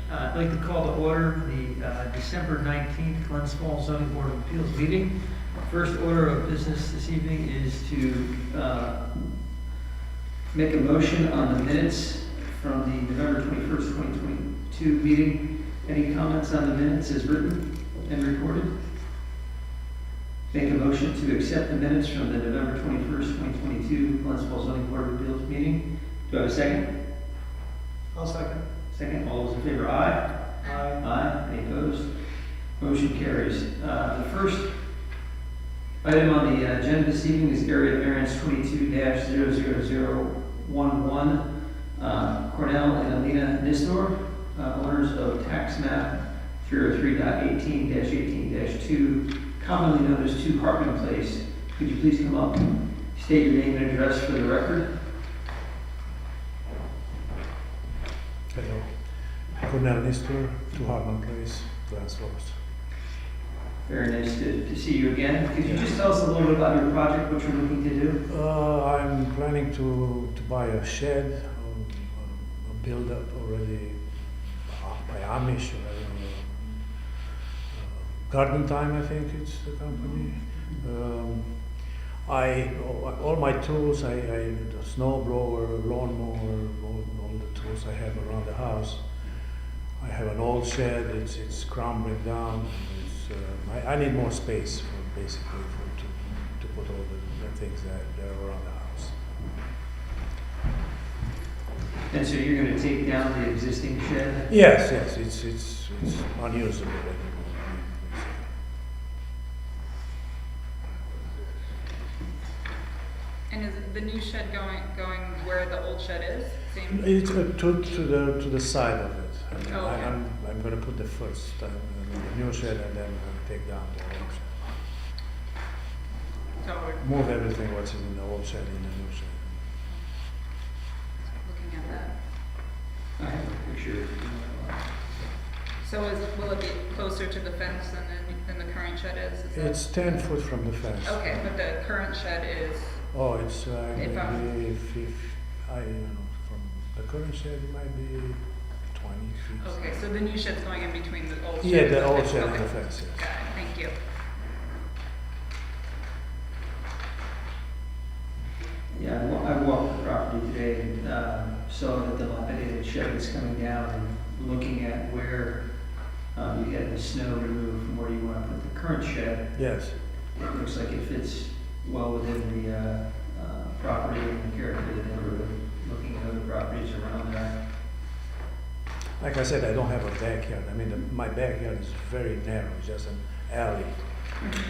I'd like to call to order the December 19th Glens Falls Zoning Board of Appeals meeting. First order of business this evening is to make a motion on the minutes from the November 21st, 2022 meeting. Any comments on the minutes as written and recorded? Make a motion to accept the minutes from the November 21st, 2022 Glens Falls Zoning Board of Appeals meeting. Do I have a second? I'll second. Second, all those in favor, aye? Aye. Aye. Any opposed? Motion carries. The first item on the agenda this evening is area variance 22-00011, Cornell and Alina Nistor, owners of tax map 303.18-18-2, commonly known as 2 Hartman Place. Could you please come up, state your name and address for the record? Hello. Cornell Nistor, 2 Hartman Place, Glens Falls. Very nice to see you again. Could you just tell us a little bit about your project, what you're looking to do? I'm planning to buy a shed, build up already by Amish, Garden Time, I think it's the company. All my tools, the snow blower, lawnmower, all the tools I have around the house. I have an old shed, it's crumbling down. I need more space to put all the things that are around the house. And so you're going to take down the existing shed? Yes, it's unusable anymore. And is the new shed going where the old shed is? Same. It's to the side of it. I mean, Oh, okay. I'm going to put the first the new shed, and then I'm going to take down the old shed. So we're Move everything what's in the old shed in the new shed. looking at that. I have a picture. So will it be closer to the fence than the current shed is? Is that- It's 10 foot from the fence. Okay, but the current shed is. Oh, it's If I'm- maybe I don't know, from the current shed it might be 20 feet. Okay, so the new shed's going in between the old shed. Yeah, and the old fence. shed Okay. and the fence, yes. Got it. Thank you. Yeah, I walked the property today and saw that the dilapidated shed was coming down, and looking at where you had the snow removed from where you want to put the current shed. Yes. It looks like it fits well within the property and the character of the neighborhood, looking at other properties around there. Like I said, I don't have a backyard. I mean, my backyard is very narrow, it's just an alley. And it's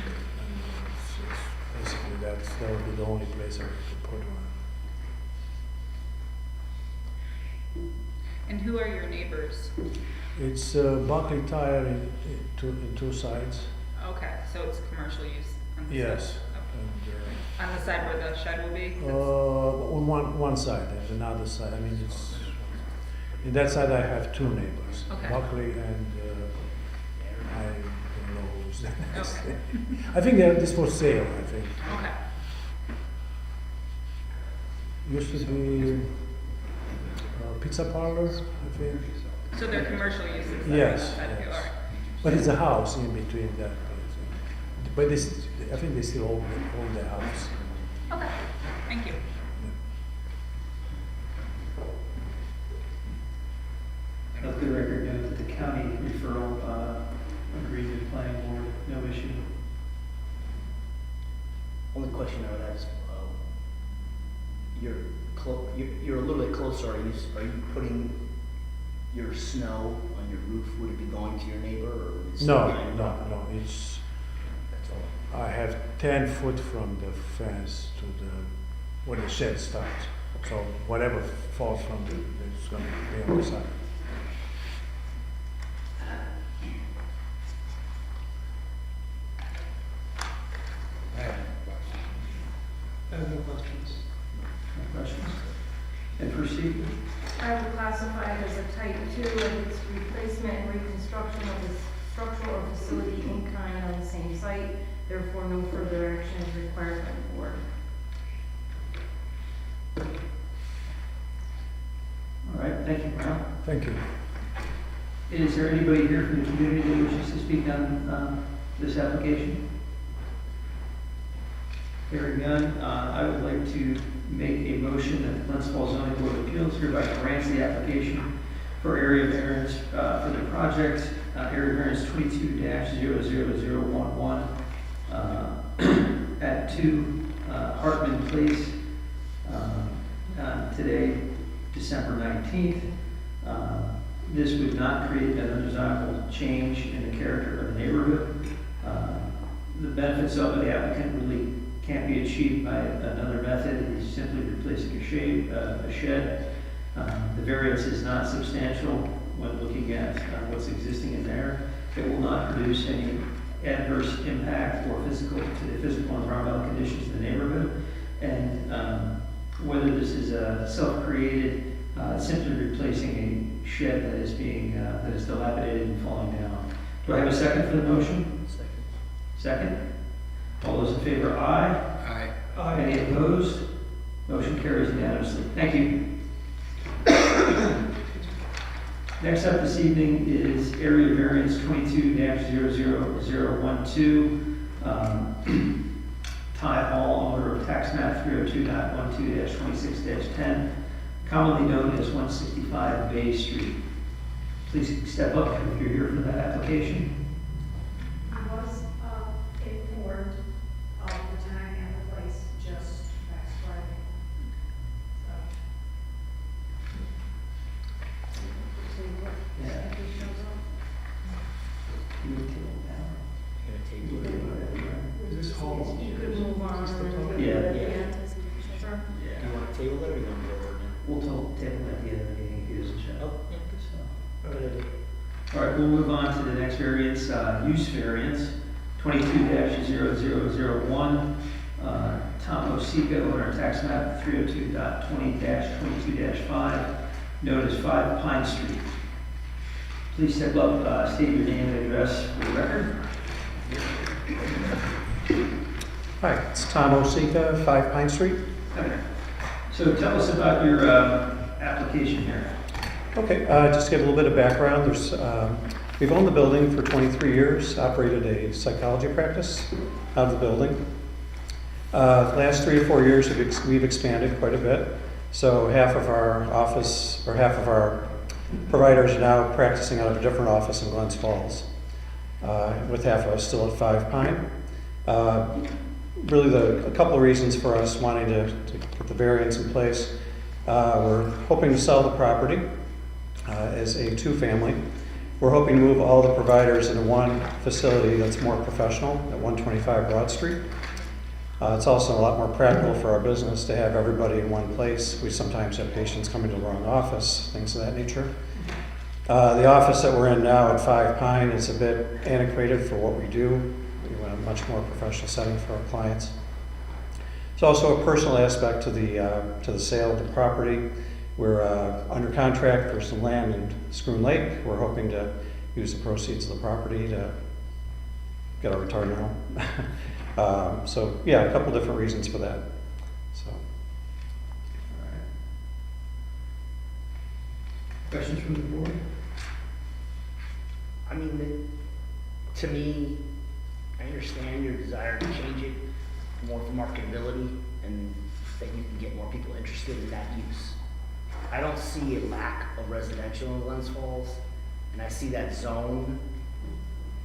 basically that would be the only place I could put one. And who are your neighbors? It's Buckley Tire in two sides. Okay, so it's commercial use on the Yes. side. And, Okay. On the side where the shed will be? on one side, and another side. I mean, it's in that side I have 2 neighbors, Okay. Buckley and I don't know who's the next. Okay. I think this for sale. I think Okay. used to be a pizza parlor. I think, So they're commercial uses? then, Yes, on the side of it. yes. All right. but it's a house in between that. But I think they still own the house. Okay, thank you. Let the record note that the county referral agreed with planning board, no issue. Only question I would have is, you're a little bit closer. Are you putting your snow on your roof? Would it be going to your neighbor, or would it stay No, behind your no, property? no. It's That's all. I have 10 foot from the fence to where the shed starts. So whatever falls from it's going to be on the side. I have no questions. No questions? And proceed. I would classify it as a type 2 if it's replacement and reconstruction of the structure or facility in kind on the same site. Therefore, no further action is required by the board. All right, thank you, Brown. Thank you. Is there anybody here from the community that wishes to speak on this application? Hearing none, I would like to make a motion that the Glens Falls zoning board of appeals hereby grants the application for area variance for the project, area variance 22-00011 at 2 Hartman Place, today, December 19th. This would not create an undesirable change in the character of the neighborhood. The benefits of the applicant really can't be achieved by another method. He's simply replacing a shed. The variance is not substantial when looking at what's existing in there. It will not produce any adverse impact or physical and environmental conditions in the neighborhood. And whether this is self-created, simply replacing a shed that is dilapidated and falling down. Do I have a second for the motion? Second. All those in favor, aye. Aye. Any opposed? Motion carries unanimously. Thank you. Next up this evening is area variance 22-00012, Ty Hall, owner of tax map 302.12-26-10, commonly known as 165 Bay Street. Please step up if you're here for that application. I was informed of the time and the place just last Friday. Yeah. If he shows up. You would table down. Gonna table it. Is this hall? You could move on and table it Yeah. at the Yeah. end. Sure. Do you want to table it or you want to go over it now? We'll table at the end of the meeting, if you just check. Oh, yeah. So. Good idea. All right, we'll move on to the next variance, use variance, 22-0001. Tom Osika, owner of tax map 302.20-22-5, known as 5 Pine Street. Please step up, state your name and address for the record. Hi, it's Tom Osika, 5 Pine Street. Okay. So tell us about your application here. Okay, just to give a little bit of background, we've owned the building for 23 years, operated a psychology practice out of the building. The last 3 or 4 years, we've expanded quite a bit. So half of our office, or half of our providers are now practicing out of a different office in Glens Falls, with half of us still at 5 Pine. Really, a couple of reasons for us wanting to put the variance in place. We're hoping to sell the property as a 2-family. We're hoping to move all the providers into one facility that's more professional at 125 Broad Street. It's also a lot more practical for our business to have everybody in one place. We sometimes have patients coming to the wrong office, things of that nature. The office that we're in now at 5 Pine is a bit antiquated for what we do. We want a much more professional setting for our clients. There's also a personal aspect to the sale of the property. We're under contract for some land in Schroon Lake. We're hoping to use the proceeds of the property to get our retirement home. So yeah, a couple different reasons for that. So. All right. Questions from the board? I mean, to me, I understand your desire to change it more for marketability and that you can get more people interested in that use. I don't see a lack of residential in Glens Falls, and I see that zone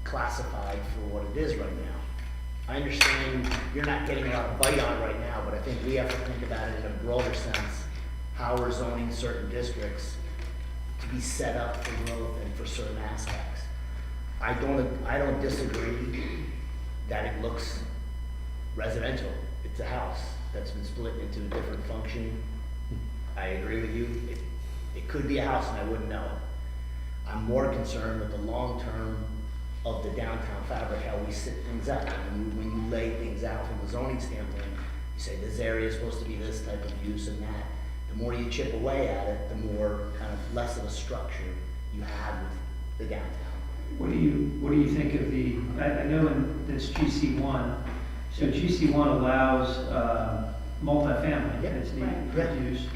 classified for what it is right now. I understand you're not getting a lot of bite on it right now, but I think we have to think about it in a broader sense, how we're zoning certain districts to be set up for growth and for certain aspects. I don't disagree that it looks residential. It's a house that's been split into a different function. I agree with you. It could be a house and I wouldn't know it. I'm more concerned with the long term of the downtown fabric, how we sit things up. When you lay things out from a zoning standpoint, you say this area is supposed to be this type of use and that. The more you chip away at it, the more kind of less of a structure you have with the downtown. What do you think of I know in this GC1, so GC1 allows multifamily, Yep. that's the Right. use.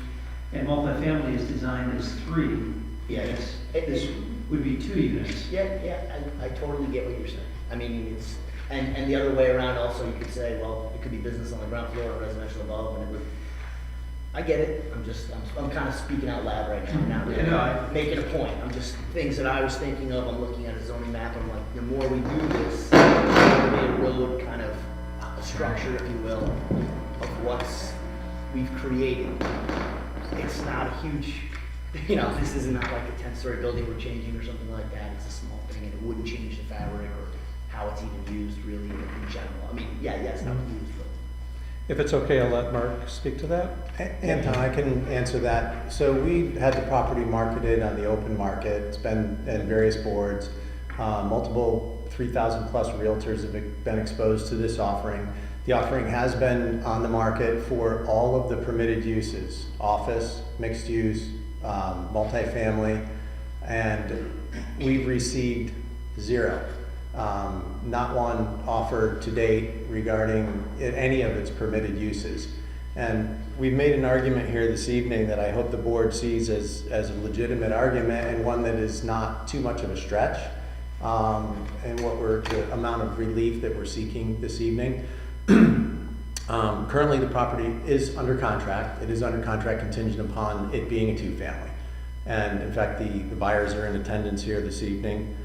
And multifamily is designed as 3. Yeah, Yes. it's would be 2 units. Yeah, I totally get what you're saying. I mean, it's, and the other way around also, you could say, well, it could be business on the ground floor or residential above, and it would, I get it, I'm kind of speaking out loud right now, I'm not really Yeah, no, I- making a point, I'm just, things that I was thinking of, I'm looking at a zoning map, I'm like, the more we do this, the more a road kind of a structure, if you will, of what's we've created. It's not a huge, this isn't not like a 10-story building we're changing or something like that, it's a small thing, and it wouldn't change the fabric or how it's even used really in general. I mean, yeah, it's not used, but. If it's okay, I'll let Mark speak to that. Anton, I can answer that. So we've had the property marketed on the open market. It's been in various boards. Multiple 3,000 plus realtors have been exposed to this offering. The offering has been on the market for all of the permitted uses: office, mixed use, multifamily, and we've received 0. Not one offer to date regarding any of its permitted uses. And we've made an argument here this evening that I hope the board sees as a legitimate argument and one that is not too much of a stretch. And the amount of relief that we're seeking this evening. Currently the property is under contract. It is under contract contingent upon it being a 2-family. And in fact, the buyers are in attendance here this evening.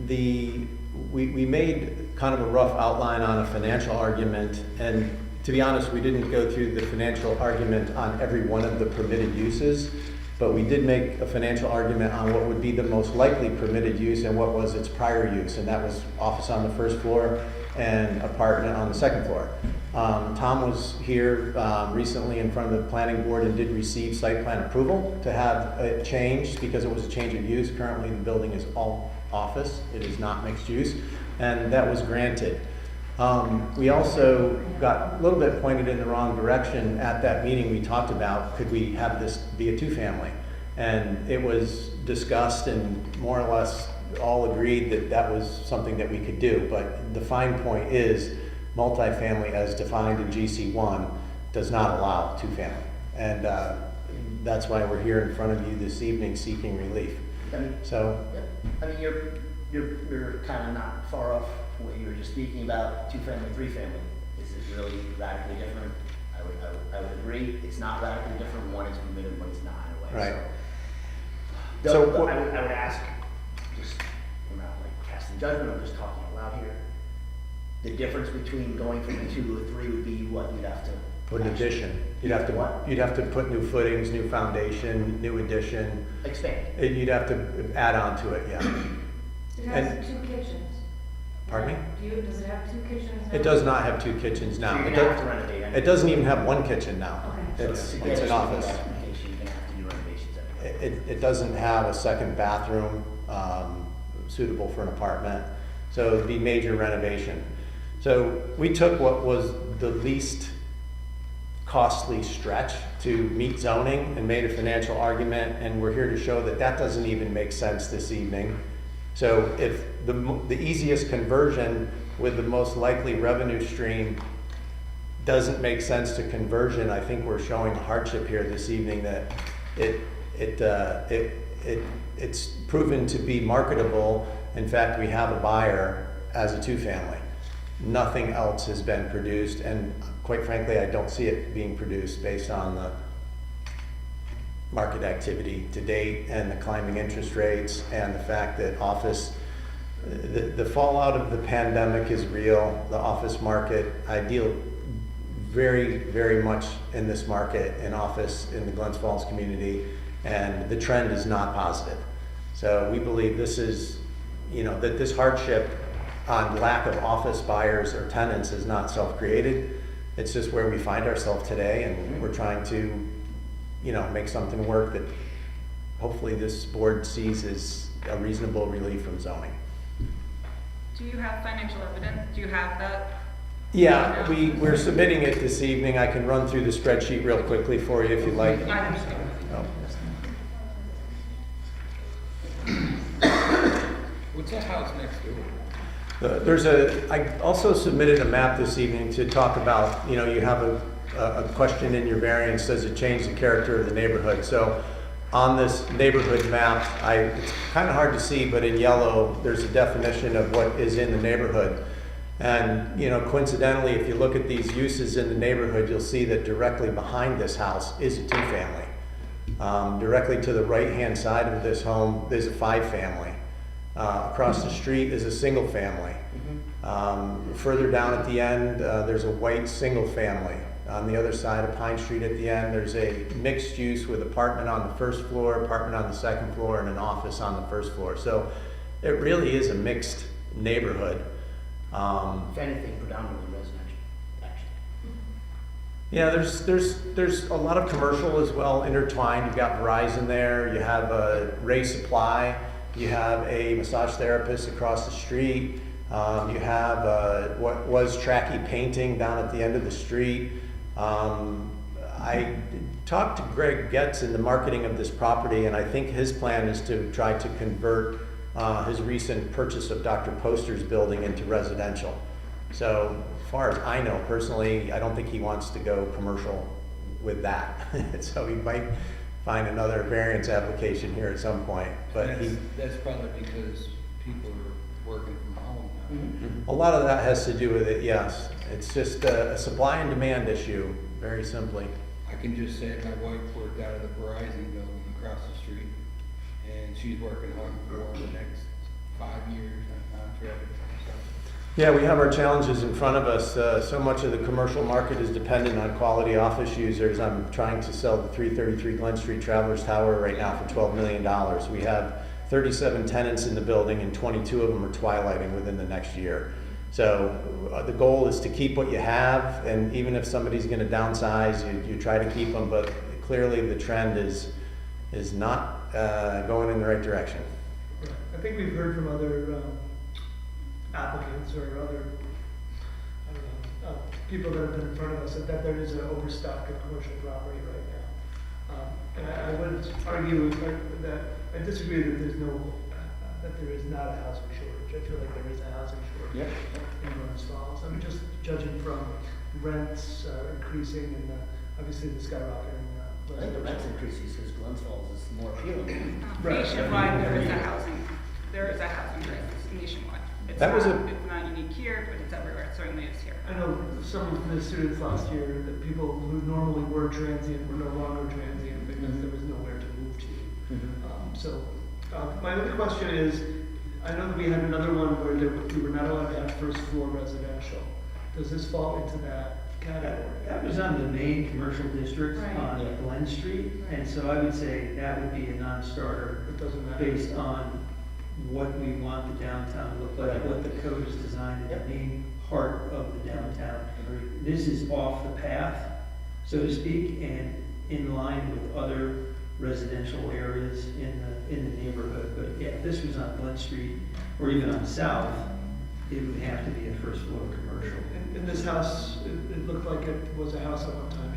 We made kind of a rough outline on a financial argument, and to be honest, we didn't go through the financial argument on every one of the permitted uses, but we did make a financial argument on what would be the most likely permitted use and what was its prior use, and that was office on the first floor and apartment on the second floor. Tom was here recently in front of the planning board and did receive site plan approval to have it changed because it was a change of use. Currently the building is all office, it is not mixed use, and that was granted. We also got a little bit pointed in the wrong direction at that meeting. We talked about, could we have this be a 2-family? And it was discussed and more or less all agreed that that was something that we could do, but the fine point is multifamily as defined in GC1 does not allow 2-family. And that's why we're here in front of you this evening seeking relief. I mean, So, I mean, you're kind of not far off what you were just speaking about, 2-family, 3-family. Is it really radically different? I would agree. It's not radically different. One is permitted, one is not in a way. Right. So I would ask, just, we're not like casting judgment, I'm just talking out loud here. The difference between going from a 2 to a 3 would be what you'd have to. put an addition. You'd have What? to put new footings, new foundation, new addition. Expand. You'd have to add on to it, yeah. It has 2 kitchens. Pardon me? Does it have 2 kitchens now? It does not have 2 kitchens So now. you're It gonna have to does- renovate It anyway. doesn't even have 1 kitchen now. Okay. It's To get an it office. to the application, you're gonna have to do renovations anyway. It doesn't have a second bathroom suitable for an apartment, so it'd be major renovation. So we took what was the least costly stretch to meet zoning and made a financial argument, and we're here to show that that doesn't even make sense this evening. So if the easiest conversion with the most likely revenue stream doesn't make sense to conversion, I think we're showing hardship here this evening that it's proven to be marketable. In fact, we have a buyer as a 2-family. Nothing else has been produced, and quite frankly, I don't see it being produced based on the market activity to date and the climbing interest rates and the fact that the fallout of the pandemic is real. The office market, I deal very, very much in this market, in office, in the Glens Falls community, and the trend is not positive. So we believe this is, that this hardship on lack of office buyers or tenants is not self-created. It's just where we find ourselves today, and we're trying to, make something work that hopefully this board sees as a reasonable relief from zoning. Do you have financial evidence? Do you have that? Yeah, we're submitting it this evening. I can run through the spreadsheet real quickly for you if you'd like. I understand. Oh. What's that house next door? I also submitted a map this evening to talk about, you have a question in your variance, does it change the character of the neighborhood? So on this neighborhood map, it's kind of hard to see, but in yellow, there's a definition of what is in the neighborhood. And, you know, coincidentally, if you look at these uses in the neighborhood, you'll see that directly behind this house is a two-family. Directly to the right-hand side of this home, there's a five-family. Across the street is a single family. Further down at the end, there's a white single family. On the other side of Pine Street at the end, there's a mixed use with apartment on the first floor, apartment on the second floor, and an office on the first floor. So it really is a mixed neighborhood. If anything, predominantly residential, actually. Yeah, there's a lot of commercial as well intertwined. You've got Verizon there, you have a Ray Supply, you have a massage therapist across the street, you have what was Tracky Painting down at the end of the street. I talked to Greg Getz in the marketing of this property, and I think his plan is to try to convert his recent purchase of Dr. Poster's building into residential. So as far as I know, personally, I don't think he wants to go commercial with that. So he might find another variance application here at some point. But That's probably because people are working from home now. A lot of that has to do with it, yes. It's just a supply and demand issue, very simply. I can just say my wife worked out of the Verizon building across the street, and she's working hard for the next 5 years on contract. So. Yeah, we have our challenges in front of us. So much of the commercial market is dependent on quality office users. I'm trying to sell the 333 Glen Street Travelers Tower right now for $12 million. We have 37 tenants in the building, and 22 of them are twilighting within the next year. So the goal is to keep what you have, and even if somebody's going to downsize, you try to keep them, but clearly the trend is not going in the right direction. I think we've heard from other applicants or other, I don't know, people that have been in front of us that there is an overstock of commercial property right now. And I would argue that I disagree that that there is not a housing shortage. I feel like there is a housing shortage in Glens Falls. I mean, just judging from rents increasing and obviously the skyrocketing. I think the rents increases because Glens Falls is more appealing. Nationwide, there is a housing crisis nationwide. It's That was it's not unique here, but it's everywhere. It certainly is here. I know some of the students last year, that people who normally were transient were no longer transient because there was nowhere to move to. My other question is, I know that we had another one where we were not allowed to have first floor residential. Does this fall into that category? That was on the main commercial district Right. on Glen Street, and so I would say that would be a non-starter It doesn't matter. based on what we want the downtown to look like, what the code is designed in the main heart of the downtown. This is off the path, so to speak, and in line with other residential areas in the neighborhood. But yeah, if this was on Glen Street or even on South, it would have to be a first floor commercial. In this house, it looked like it was a house at one time.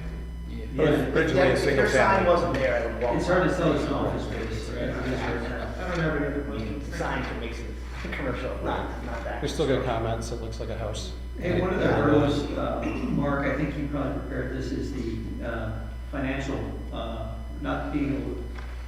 Yeah. Originally a If single your sign family. wasn't there, I would walk. It's hard to by. tell it's an office space. I don't have any other questions. The sign can make it commercial, not that. We still got comments, it looks like a house. Hey, one of the hurdles, Mark, I think you probably prepared this, is the financial, not being able to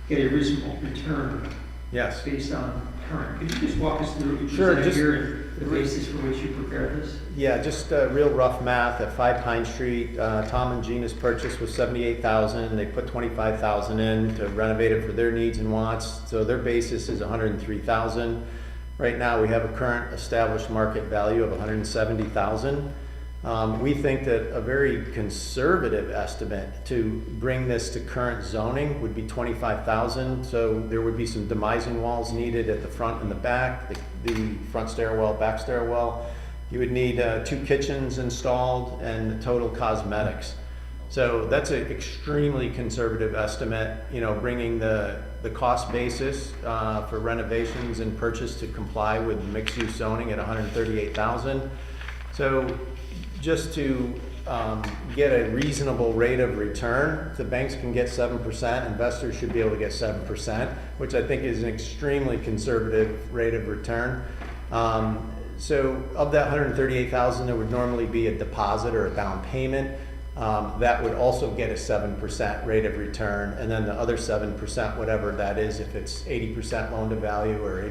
get a reasonable return Yes. based on current. Could you just walk us through what you Sure, presented just- here and the basis for which you prepared this? Yeah, just real rough math at 5 Pine Street. Tom and Gina's purchase was $78,000. They put $25,000 in to renovate it for their needs and wants. So their basis is $103,000. Right now, we have a current established market value of $170,000. We think that a very conservative estimate to bring this to current zoning would be $25,000. So there would be some demising walls needed at the front and the back, the front stairwell, back stairwell. You would need 2 kitchens installed and total cosmetics. So that's an extremely conservative estimate, bringing the cost basis for renovations and purchase to comply with mixed-use zoning at $138,000. So just to get a reasonable rate of return, if the banks can get 7%, investors should be able to get 7%, which I think is an extremely conservative rate of return. So of that $138,000, there would normally be a deposit or a down payment. that would also get a 7% rate of return, and then the other 7%, whatever that is, if it's 80% loan to value or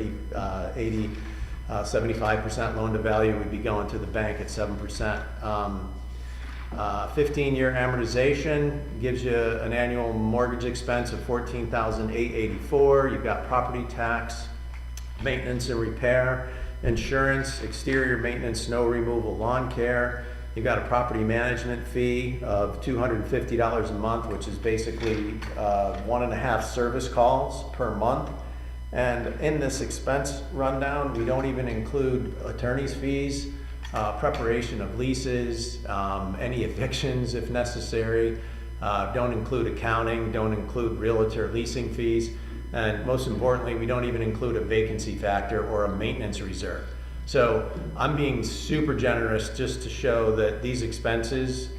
75% loan to value, we'd be going to the bank at 7%. 15-year amortization gives you an annual mortgage expense of $14,884. You've got property tax, maintenance and repair, insurance, exterior maintenance, snow removal, lawn care. You've got a property management fee of $250 a month, which is basically 1.5 service calls per month. And in this expense rundown, we don't even include attorney's fees, preparation of leases, any evictions if necessary, don't include accounting, don't include realtor leasing fees, and most importantly, we don't even include a vacancy factor or a maintenance reserve. So I'm being super generous just to show that these expenses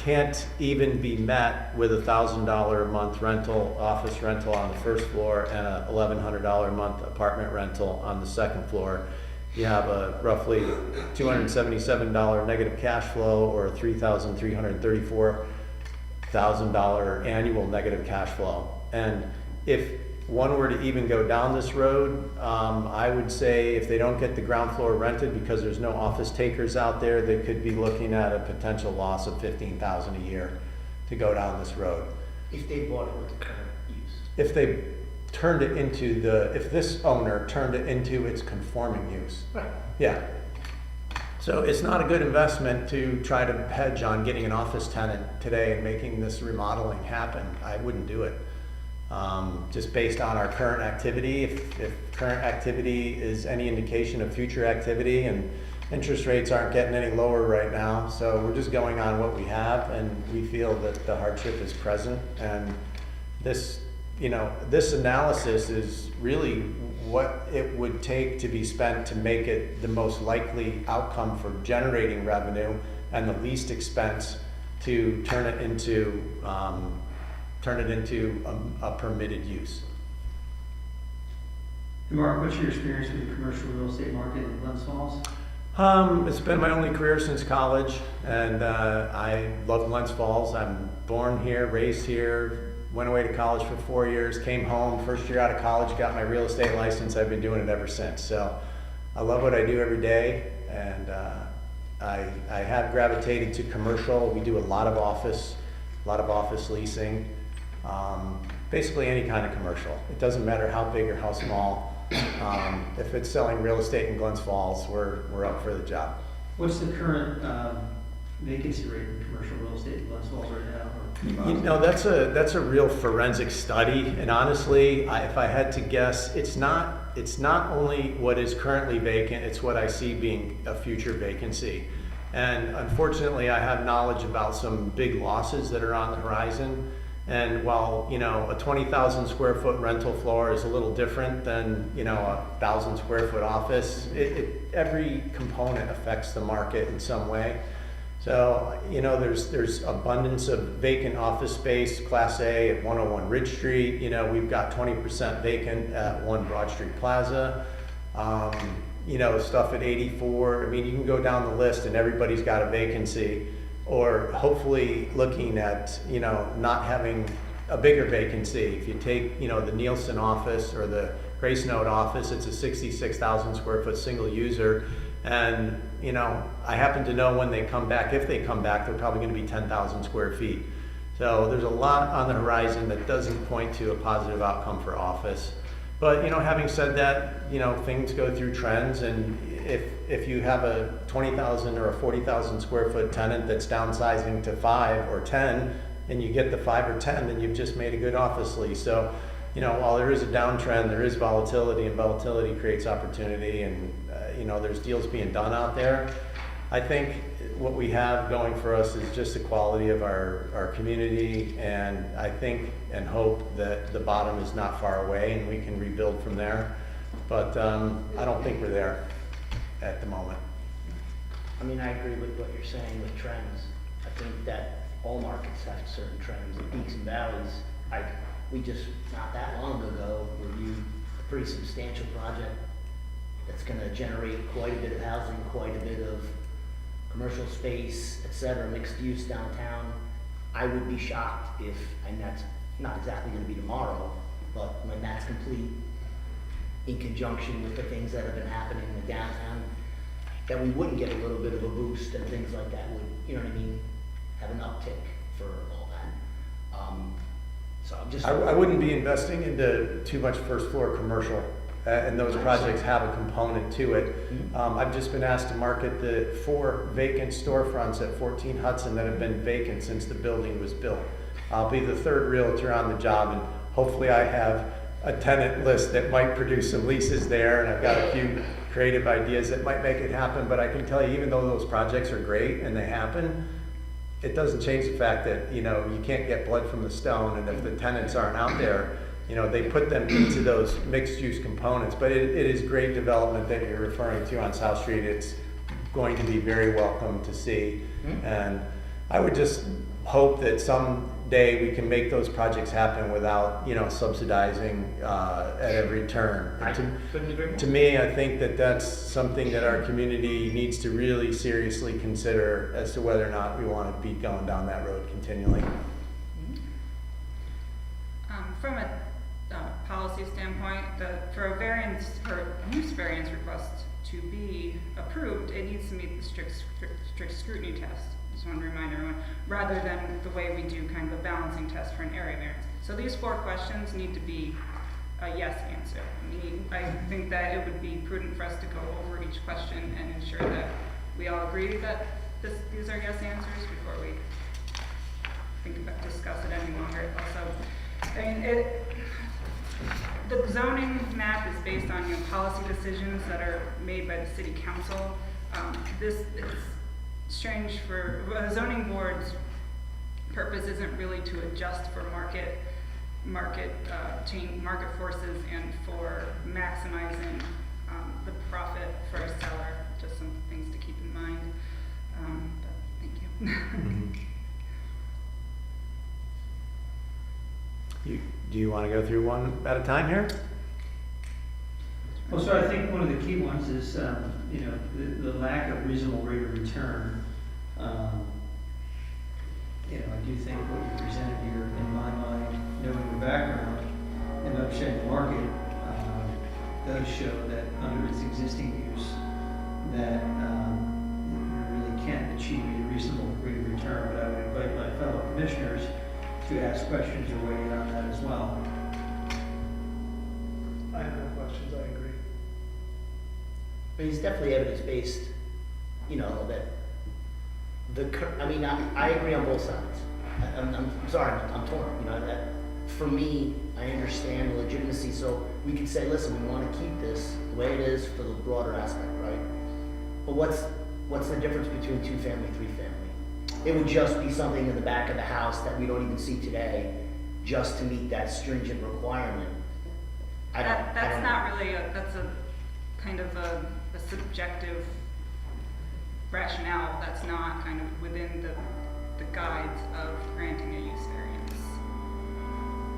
can't even be met with a $1,000 a month rental, office rental on the first floor and a $1,100 a month apartment rental on the second floor. You have a roughly $277 negative cash flow or a $3,334,000 annual negative cash flow. And if one were to even go down this road, I would say if they don't get the ground floor rented because there's no office takers out there, they could be looking at a potential loss of $15,000 a year to go down this road. If they bought it with the current use. If they turned it into if this owner turned it into its conforming use. Right. Yeah. So it's not a good investment to try to hedge on getting an office tenant today and making this remodeling happen. I wouldn't do it. Just based on our current activity, if current activity is any indication of future activity, and interest rates aren't getting any lower right now, so we're just going on what we have, and we feel that the hardship is present, and this analysis is really what it would take to be spent to make it the most likely outcome for generating revenue and the least expense to turn it into a permitted use. Mark, what's your experience with the commercial real estate market in Glens Falls? It's been my only career since college, and I love Glens Falls. I'm born here, raised here, went away to college for 4 years, came home, first year out of college, got my real estate license. I've been doing it ever since. So I love what I do every day, and I have gravitated to commercial. We do a lot of office leasing. Basically any kind of commercial. It doesn't matter how big or how small. If it's selling real estate in Glens Falls, we're up for the job. What's the current vacancy rate in commercial real estate in Glens Falls right now? That's a real forensic study, and honestly, if I had to guess, it's not only what is currently vacant, it's what I see being a future vacancy. And unfortunately, I have knowledge about some big losses that are on the horizon. And while, a 20,000 square foot rental floor is a little different than, a 1,000 square foot office, every component affects the market in some way. So, there's abundance of vacant office space, Class A at 101 Ridge Street. We've got 20% vacant at 1 Broad Street Plaza. Stuff at 84. I mean, you can go down the list and everybody's got a vacancy. Or hopefully looking at, not having a bigger vacancy. If you take, the Nielsen office or the Grace Note office, it's a 66,000 square foot single user. And, I happen to know when they come back, if they come back, they're probably going to be 10,000 square feet. So there's a lot on the horizon that doesn't point to a positive outcome for office. But, having said that, things go through trends, and if you have a 20,000 or a 40,000 square foot tenant that's downsizing to 5 or 10, and you get the 5 or 10, then you've just made a good office lease. So, while there is a downtrend, there is volatility, and volatility creates opportunity, and, there's deals being done out there. I think what we have going for us is just the quality of our community, and I think and hope that the bottom is not far away and we can rebuild from there. But I don't think we're there at the moment. I mean, I agree with what you're saying with trends. I think that all markets have certain trends, and peaks and valleys. We just, not that long ago, reviewed a pretty substantial project that's gonna generate quite a bit of housing, quite a bit of commercial space, et cetera, mixed use downtown, I would be shocked if, and that's not exactly gonna be tomorrow, but when that's complete, in conjunction with the things that have been happening in the downtown, that we wouldn't get a little bit of a boost and things like that would, you know what I mean, have an uptick for all that. So I'm just. I wouldn't be investing into too much first floor commercial, and those projects have a component to it. I've just been asked to market the 4 vacant storefronts at 14 Hudson that have been vacant since the building was built. I'll be the 3rd realtor on the job, and hopefully I have a tenant list that might produce some leases there, and I've got a few creative ideas that might make it happen. But I can tell you, even though those projects are great and they happen, it doesn't change the fact that, you know, you can't get blood from the stone, and if the tenants aren't out there, you know, they put them into those mixed-use components. But it is great development that you're referring to on South Street. It's going to be very welcome to see. And I would just hope that someday we can make those projects happen without, you know, subsidizing at every turn. I couldn't agree more. To me, I think that that's something that our community needs to really seriously consider as to whether or not we want to be going down that road continually. From a policy standpoint, for a variance, or use variance request to be approved, it needs to meet the strict scrutiny test. Just want to remind everyone, rather than the way we do kind of a balancing test for an area variance. So these 4 questions need to be a yes answer. I think that it would be prudent for us to go over each question and ensure that we all agree that these are yes answers before we discuss it any longer. Also, I mean, the zoning map is based on, you know, policy decisions that are made by the city council. This is strange for the zoning board's purpose isn't really to adjust for market forces and for maximizing the profit for a seller. Just some things to keep in mind. But thank you. Do you want to go through one at a time here? Well, so I think one of the key ones is, you know, the lack of reasonable rate of return. You know, I do think what you presented here, in my mind, knowing your background and understanding the market, does show that under its existing use, that you really can't achieve a reasonable rate of return. But I would invite my fellow commissioners to ask questions or weigh in on that as well. I have no questions, I agree. I mean, it's definitely evidence-based, you know, that I agree on both sides. I'm sorry, I'm torn, you know, that, for me, I understand the legitimacy, so we could say, listen, we want to keep this the way it is for the broader aspect, right? But what's the difference between 2-family, 3-family? It would just be something in the back of the house that we don't even see today, just to meet that stringent requirement. That's not really that's a kind of a subjective rationale. That's not kind of within the guides of granting a use variance.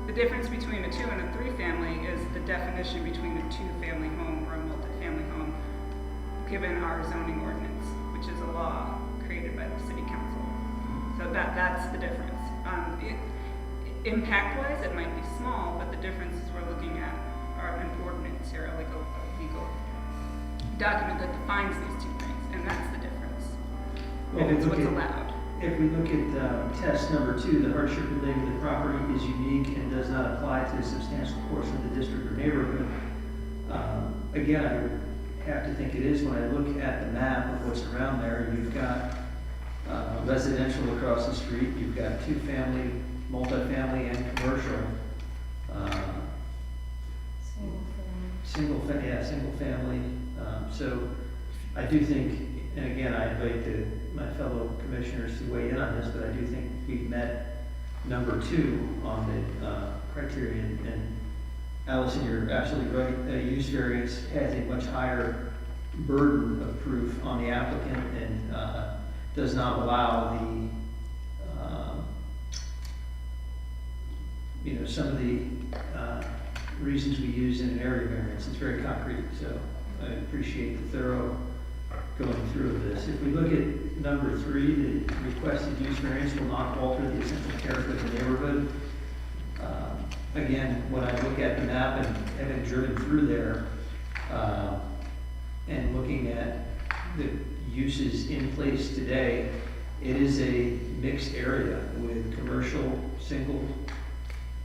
The difference between a 2 and a 3-family is the definition between a 2-family home or a multifamily home, given our zoning ordinance, which is a law created by the city council. So that's the difference. Impact-wise, it might be small, but the difference is we're looking at an ordinance here, a legal document that defines these 2 things, and that's the difference. Well, And it's what's allowed. If we look at test number 2, the hardship related to the property is unique and does not apply to a substantial portion of the district or neighborhood. Again, I would have to think it is when I look at the map of what's around there. You've got residential across the street, you've got 2-family, multifamily, and commercial. Single family. So I do think, and again, I invite my fellow commissioners to weigh in on this, but I do think we've met number 2 on the criterion. And Allison, you're absolutely right. A use variance has a much higher burden of proof on the applicant and does not allow the, you know, some of the reasons we use in an area variance. It's very concrete, so I appreciate the thorough going through this. If we look at number 3, the requested use variance will not alter the essential character of the neighborhood. Again, when I look at the map and having driven through there, and looking at the uses in place today, it is a mixed area with commercial, single,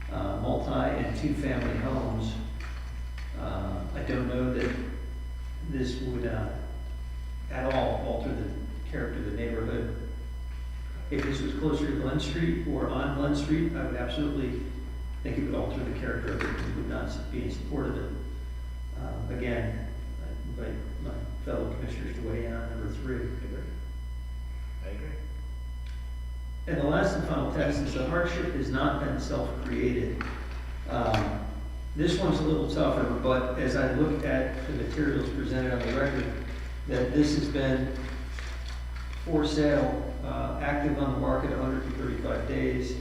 multi, and two-family homes. I don't know that this would at all alter the character of the neighborhood. If this was closer to Glen Street or on Glen Street, I would absolutely think it would alter the character of it and would not be in support of it. Again, I invite my fellow commissioners to weigh in on number 3. I agree. And the last and final text is the hardship has not been self-created. This one's a little tougher, but as I look at the materials presented on the record, that this has been for sale, active on the market 135 days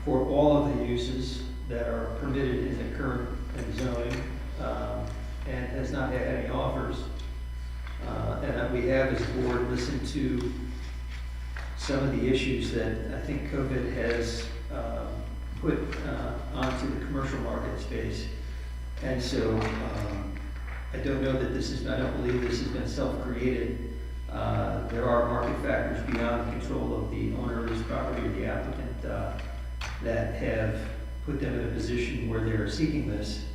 for all of the uses that are permitted in the current zoning, and has not had any offers. And that we have as a board listened to some of the issues that I think COVID has put onto the commercial market space. And so I don't know that I don't believe this has been self-created. There are market factors beyond the control of the owner of this property or the applicant that have put them in a position where they're seeking this.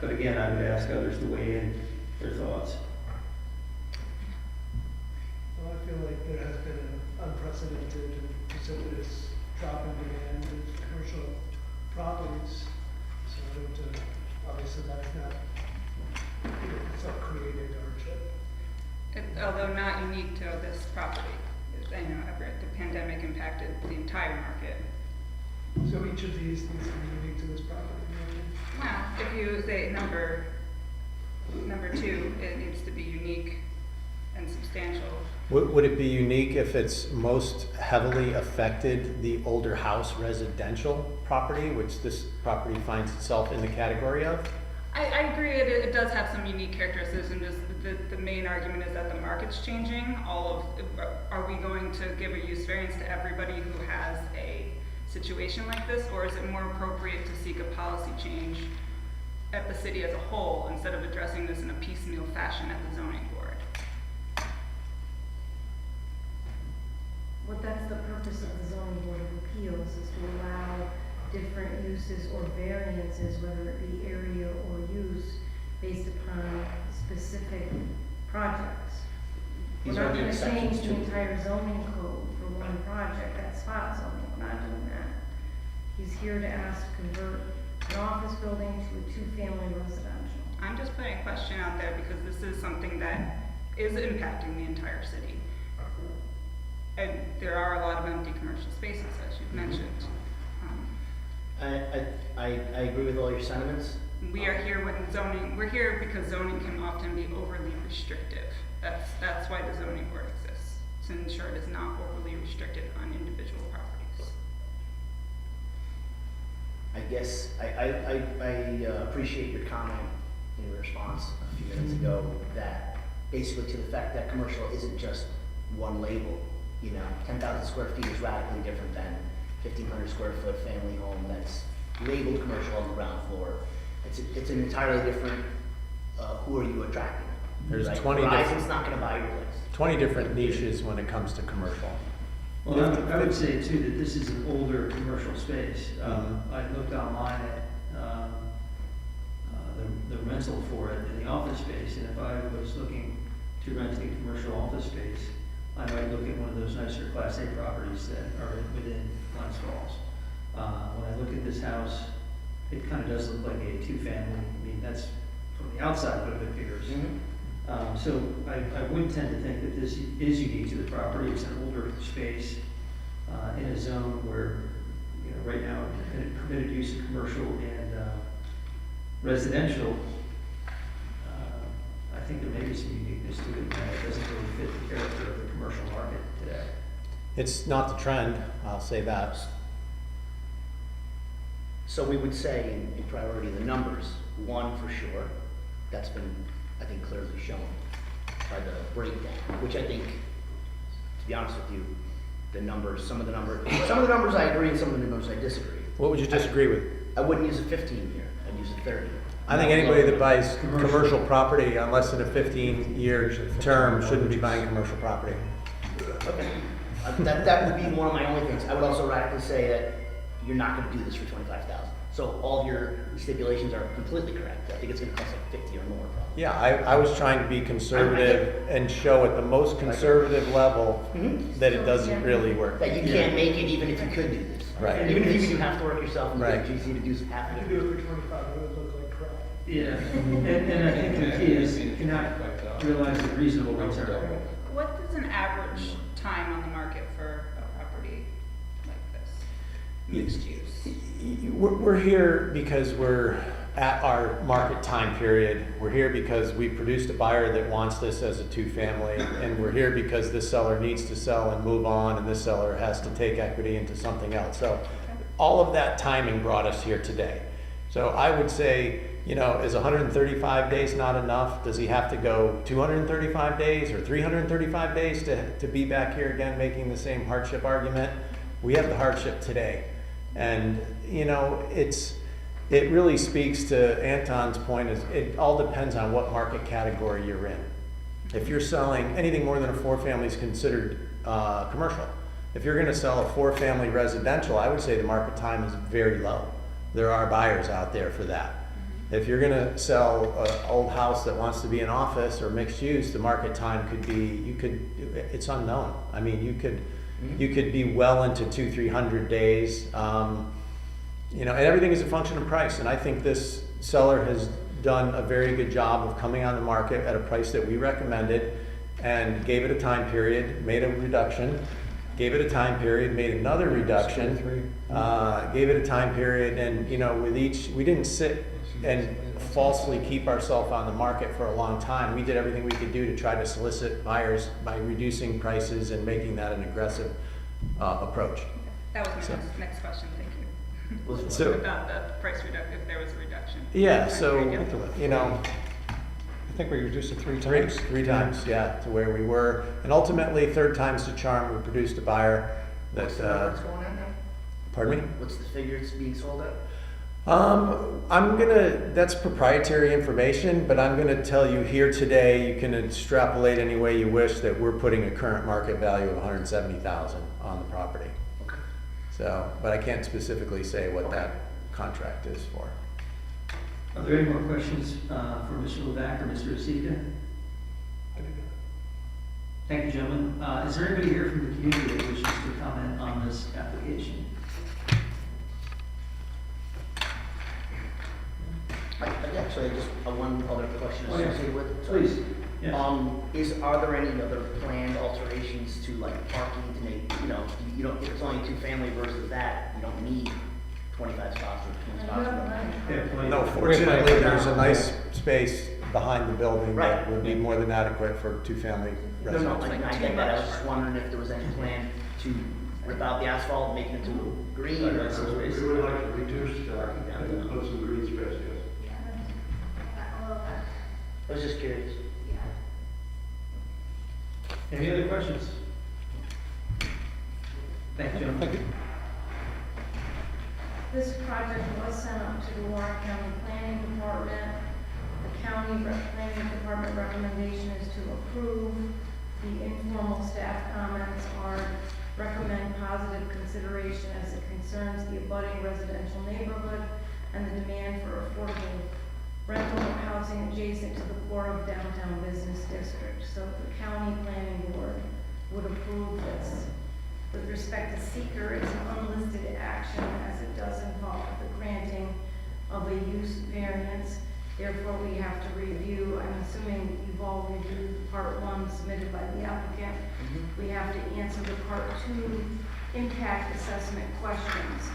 But again, I would ask others to weigh in their thoughts. Well, I feel like there has been an unprecedented and precipitous drop in demand in commercial properties. So I don't, obviously that's not self-created hardship. Although not unique to this property. I know the pandemic impacted the entire market. So each of these needs to be unique to this property. Well, if you say number 2, it needs to be unique and substantial. Would it be unique if it's most heavily affected the older house residential property, which this property finds itself in the category of? I agree, it does have some unique characteristics, and just the main argument is that the market's changing. Are we going to give a use variance to everybody who has a situation like this, or is it more appropriate to seek a policy change at the city as a whole instead of addressing this in a piecemeal fashion at the zoning board? Well, that's the purpose of the zoning board of appeals, is to allow different uses or variances, whether it be area or use, based upon specific projects. We're These not are the gonna change exceptions the to- entire zoning code for one project, that's spot zoning, we're not doing that. He's here to ask to convert an office building to a two-family residential. I'm just putting a question out there because this is something that is impacting the entire city. And there are a lot of empty commercial spaces, as you've mentioned. I agree with all your sentiments. We are here with zoning, we're here because zoning can often be overly restrictive. That's why the zoning board exists, to ensure it is not overly restricted on individual properties. I guess I appreciate your comment in your response a few minutes ago that basically to the fact that commercial isn't just one label. 10,000 square feet is radically different than 1,500 square foot family home that's labeled commercial on the ground floor. It's an entirely different, who are you attracting? There's Right? 20 Verizon's different- not gonna buy your place. 20 different niches when it comes to commercial. Well, I would say too that this is an older commercial space. I looked online at the rental for it in the office space, and if I was looking to rent a commercial office space, I might look at one of those nicer Class A properties that are within Glens Falls. When I look at this house, it kind of does look like a two-family. I mean, that's from the outside what it appears. So I would tend to think that this is unique to the property. It's an older space in a zone where, right now, permitted use of commercial and residential. I think there may be some uniqueness to it, and it doesn't really fit the character of the commercial market today. It's not the trend, I'll say that. So we would say in priority the numbers, 1 for sure, that's been, I think, clearly shown. by the breakdown, which I think, to be honest with you, some of the numbers I agree, and some of the numbers I disagree. What would you disagree with? I wouldn't use a 15 year, I'd use a 30. I think anybody that buys commercial property on less than a 15-year term shouldn't be buying commercial property. Okay. That would be one of my only things. I would also radically say that you're not gonna do this for 25,000. So all of your stipulations are completely correct. I think it's gonna cost like 50 or more probably. Yeah, I was trying to be conservative and show at the most conservative level that it doesn't really work. That you can't make it even if you could do this. Right. Even if you could do half the work yourself and Right. get GC to do half If of you it. do it for 25, it would look like crap. Yeah, and I think the key is you cannot realize a reasonable return. What is an average time on the market for a property like this? Mixed use? We're here because we're at our market time period. We're here because we produced a buyer that wants this as a two-family, and we're here because this seller needs to sell and move on, and this seller has to take equity into something else. So all of that timing brought us here today. So I would say, you know, is 135 days not enough? Does he have to go 235 days or 335 days to be back here again making the same hardship argument? We have the hardship today. And, you know, it really speaks to Anton's point, is it all depends on what market category you're in. If you're selling anything more than a 4-family is considered commercial. If you're gonna sell a 4-family residential, I would say the market time is very low. There are buyers out there for that. If you're gonna sell an old house that wants to be an office or mixed use, the market time could be, it's unknown. I mean, you could be well into 200-300 days. You know, and everything is a function of price. And I think this seller has done a very good job of coming on the market at a price that we recommended, and gave it a time period, made a reduction, gave it a time period, made another reduction, gave it a time period, and, you know, with each, we didn't sit and falsely keep ourselves on the market for a long time. We did everything we could do to try to solicit buyers by reducing prices and making that an aggressive approach. That was my So- next question, thank you. So- About the price reduction, if there was a reduction. Yeah, so, Yep. you know, I think we reduced it 3 three times. times, yeah, to where we were. And ultimately, 3rd time's the charm. We produced a buyer that, What's the number it's going at now? pardon me? What's the figure it's being sold at? That's proprietary information, but I'm gonna tell you here today, you can extrapolate any way you wish, that we're putting a current market value of 170,000 on the property. Okay. So, but I can't specifically say what that contract is for. Are there any more questions for Mr. Levack or Mr. Osika? Thank you, gentlemen. Is there anybody here from the community that wishes to comment on this application? Actually, just one other question Oh, yeah. associated with it. Please, yes. Are there any other planned alterations to like parking to make, you don't, if it's only 2-family versus that, you don't need 25 spots or 20 spots. Yeah, please. No, fortunately, there's a nice space behind the building that Right. would be more than adequate for 2-family No, residents. I get that. I was just wondering if there was any plan to rip out the asphalt and make it into green or Right, so something. it's- We would like to reduce, and put some green space, yes. I was just curious. Any other questions? Thank you, gentlemen. This project was sent up to the Warren County Planning Department. The Planning Department recommendation is to approve. The informal staff comments are recommend positive consideration as it concerns the abutting residential neighborhood and the demand for affordable rental housing adjacent to the core of downtown business district. So the county planning board would approve this. With respect to seeker, it's an unlisted action as it does involve the granting of a use variance. Therefore, we have to review, I'm assuming you've all reviewed part 1 submitted by the applicant. We have to answer the part 2 impact assessment questions.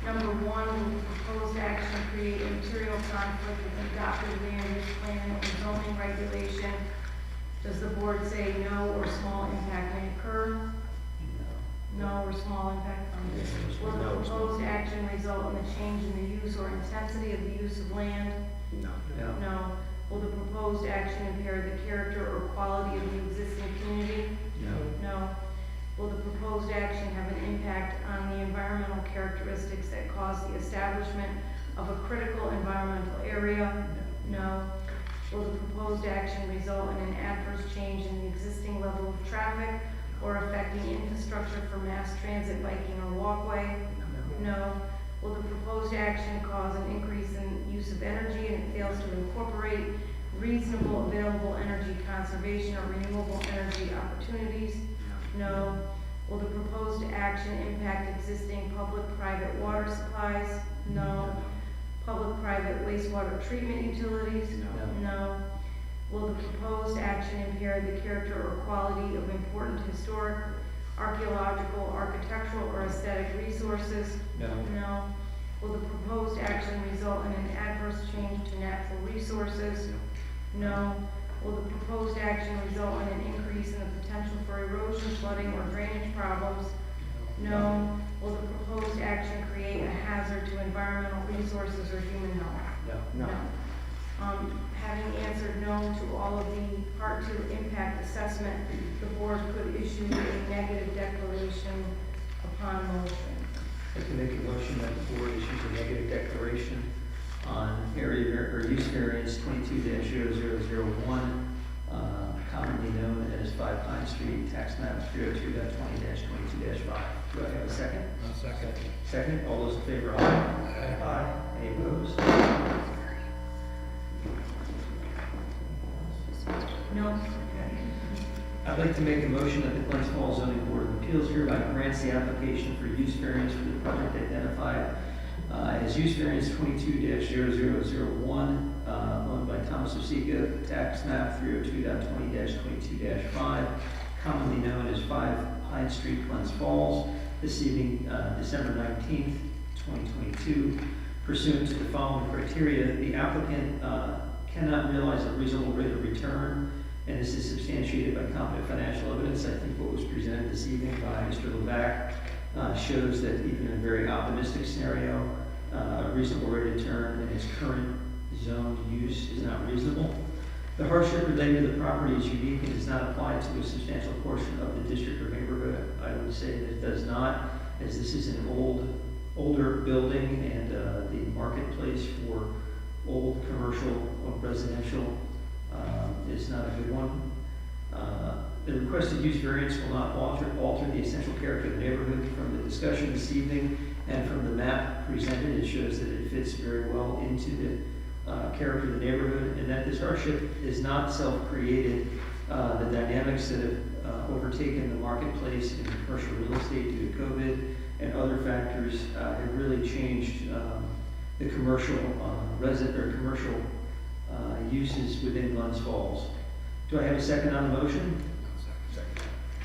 Number 1, will the proposed action create a material conflict with adopted land use plan and zoning regulation? Does the board say no or small impact may occur? No or small impact on this. Will the proposed action result in a change in the use or intensity of the use of land? No. No. No. Will the proposed action impair the character or quality of the existing community? No. Will the proposed action have an impact on the environmental characteristics that cause the establishment of a critical environmental area? No. Will the proposed action result in an adverse change in the existing level of traffic or affecting infrastructure for mass transit, biking, or walkway? No. Will the proposed action cause an increase in use of energy and it fails to incorporate reasonable available energy conservation or renewable energy opportunities? No. Will the proposed action impact existing public-private water supplies? No. Public-private wastewater treatment utilities? No. Will the proposed action impair the character or quality of important historic, archaeological, architectural, or aesthetic resources? No. Will the proposed action result in an adverse change to natural resources? No. Will the proposed action result in an increase in the potential for erosion, flooding, or drainage problems? No. Will the proposed action create a hazard to environmental resources or human health? No. Having answered no to all of the Part 2 impact assessment, the board could issue a negative declaration upon motion. I'd like to make a motion that the board issues a negative declaration on area or use variance 22-0001, commonly known as 5 Pine Street, tax map 302.20-22-5. Do I have a second? I'll second. Second, all those in favor, aye. Aye. Any opposed? No. I'd like to make a motion that the Glens Falls Zoning Board of Appeals hereby grants the application for use variance for the project identified as use variance 22-0001, owned by Thomas Osika, tax map 302.20-22-5, commonly known as 5 Pine Street, Glens Falls, this evening, December 19th, 2022. Pursuant to the following criteria, the applicant cannot realize a reasonable rate of return, and this is substantiated by competent financial evidence. I think what was presented this evening by Mr. Levac shows that even in a very optimistic scenario, a reasonable rate of return in its current zoned use is not reasonable. The hardship related to the property is unique and does not apply to a substantial portion of the district or neighborhood. I would say that it does not, as this is an older building, and the marketplace for old commercial or residential is not a good one. The requested use variance will not alter the essential character of the neighborhood. From the discussion this evening and from the map presented, it shows that it fits very well into the character of the neighborhood, and that this hardship is not self-created. The dynamics that have overtaken the marketplace in commercial real estate due to COVID and other factors have really changed the commercial commercial uses within Glens Falls. Do I have a second on the motion?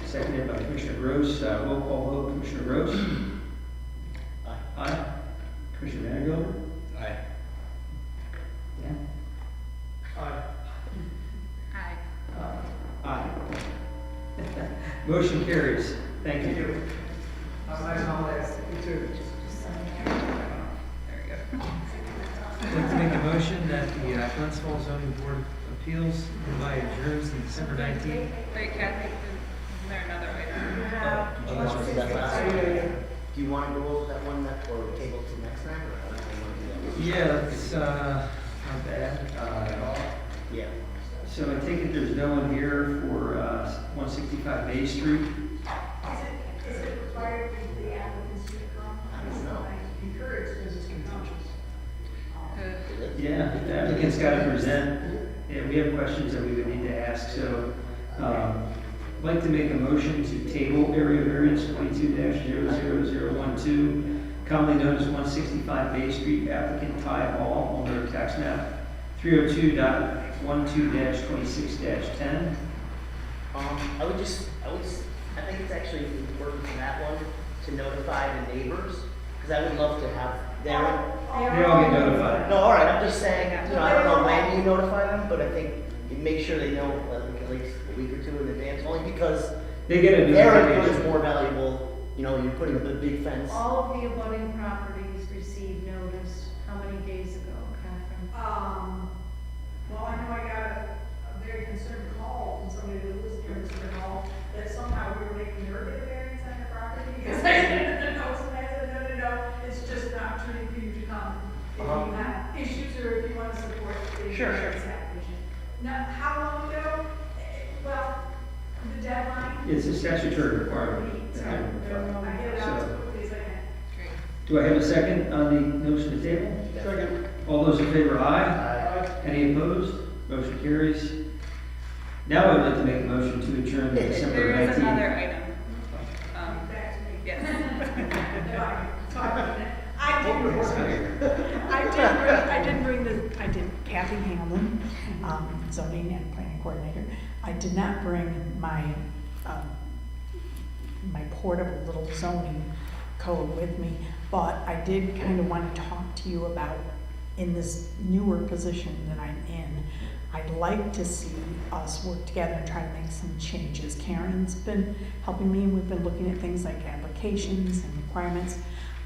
Seconded by Commissioner Gross. Roll call vote. Commissioner Gross? Aye. Aye. Commissioner Vanderbilt? Aye. Yeah. Aye. Aye. Aye. Motion carries. Thank you. Have a nice holiday. You too. There we go. I'd like to make a motion that the Glens Falls Zoning Board of Appeals hereby adjourns to December 19th. Wait, Kathy, is there another item? Do you want to do that last one? Yeah. Do you want to go over that one or table to next time, or how do you want to do that? Yeah, it's not bad at all. Yeah. So I take it there's no one here for 165 May Street? Is it required for the applicants to come? I don't know. I encourage This is contentious. Yeah, the applicant's got to present. Yeah, we have questions that we would need to ask, so I'd like to make a motion to table area variance 22-00012, commonly known as 165 Bay Street, applicant Ty Hall, owner of tax map 302.12-26-10. I think it's actually important for that one to notify the neighbors, because I would love to have their. They all get notified. No, all right, I'm just saying, I don't know when you notify them, but I think you make sure they know at least a week or two in advance, only because They get a their input is notification. more valuable, you're putting up a big fence. All of the abutting properties received notice, how many days ago, Catherine? Well, I know I got a very concerned call from somebody who lives near Mr. Hall, that somehow we were making her get a variance on her property, because I said, no, I said, no, it's just an opportunity for you to come if you have issues or if you want to support the Sure. variance application. Now, how long ago? Well, the deadline. It's a statutory requirement. So, I get it out as quickly as I can. Great. Do I have a second on the motion to table? Second. All those in favor, aye? Aye. Any opposed? Motion carries. Now I'd like to make a motion to adjourn the December There is 19th. another item. Back to me. Yes. I did Kathy Hamlin, zoning and planning coordinator. I did not bring my, my portable little zoning code with me, but I did kind of want to talk to you about, in this newer position that I'm in, I'd like to see us work together and try to make some changes. Karen's been helping me, we've been looking at things like applications and requirements.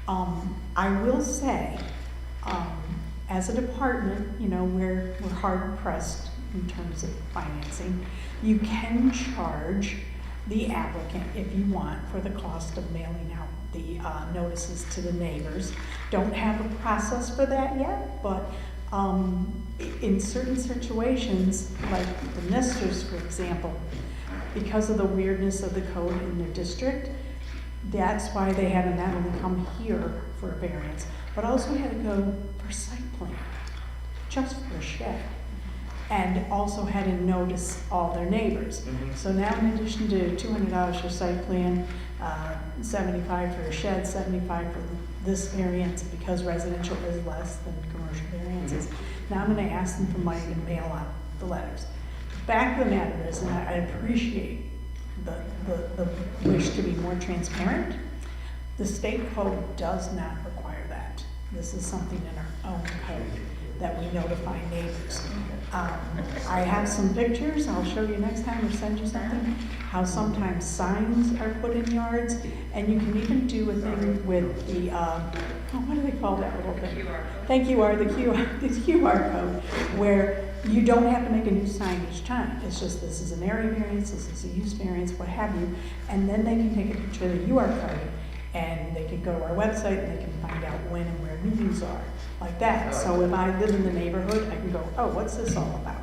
I will say, as a department, you know, we're hard pressed in terms of financing. You can charge the applicant, if you want, for the cost of mailing out the notices to the neighbors. Don't have a process for that yet, but in certain situations, like the Nesters, for example, because of the weirdness of the code in their district, that's why they had to not only come here for a variance, but also had to go for site plan, just for a shed, and also had to notice all their neighbors. So now, in addition to $200 for site plan, 75 for a shed, 75 for this variance, because residential is less than commercial variances. Now I'm gonna ask them for money to mail out the letters. Fact of the matter is, and I appreciate the wish to be more transparent, the state code does not require that. This is something in our own code that we notify neighbors. I have some pictures, I'll show you next time or send you something, how sometimes signs are put in yards, and you can even do a thing with the, what do they call that little thing? QR. Thank you, the QR code, where you don't have to make a new sign each time. It's just, this is an area variance, this is a use variance, what have you, and then they can take a picture of the QR code, and they can go to our website and they can find out when and where meetings are, like that. So if I live in the neighborhood, I can go, oh, what's this all about?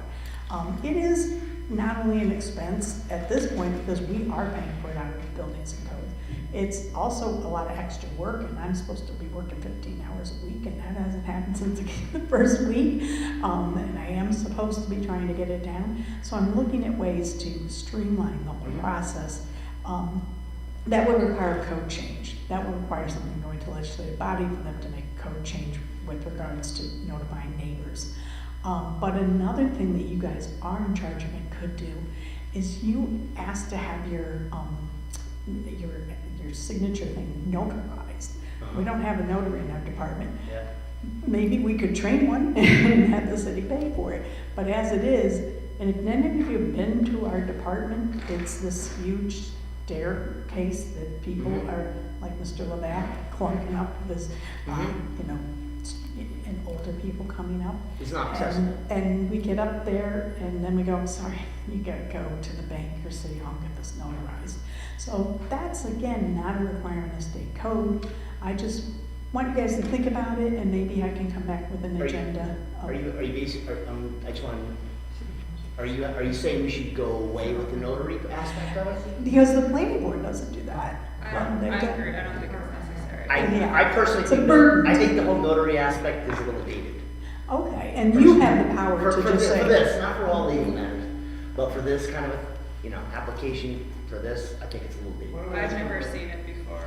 It is not only an expense at this point, because we are paying for it out of buildings and codes. It's also a lot of extra work, and I'm supposed to be working 15 hours a week, and that hasn't happened since the first week. And I am supposed to be trying to get it down. So I'm looking at ways to streamline the whole process. That would require a code change. That would require something going to legislative body for them to make a code change with regards to notifying neighbors. But another thing that you guys are in charge of and could do is you ask to have your signature thing notarized. We don't have a notary in our department. Yeah. Maybe we could train one and have the city pay for it. But as it is, and if any of you have been to our department, it's this huge staircase that people are, like Mr. Levac, clunking up this, you know, and older people coming up. It's not accessible. And we get up there and then we go, I'm sorry, you gotta go to the bank or City Hall and get this notarized. So that's, again, not a requirement of state code. I just want you guys to think about it, and maybe I can come back with an agenda. Are you I just want to, are you saying we should go away with the notary aspect of it? Because the planning board doesn't do that. I agree, I don't think it's necessary. Yeah. I personally It's a think, burden. I think the whole notary aspect is a little dated. Okay, and you have the power to For just say. this, not for all legal matters, but for this kind of, application for this, I think it's a little dated. I've never seen it before.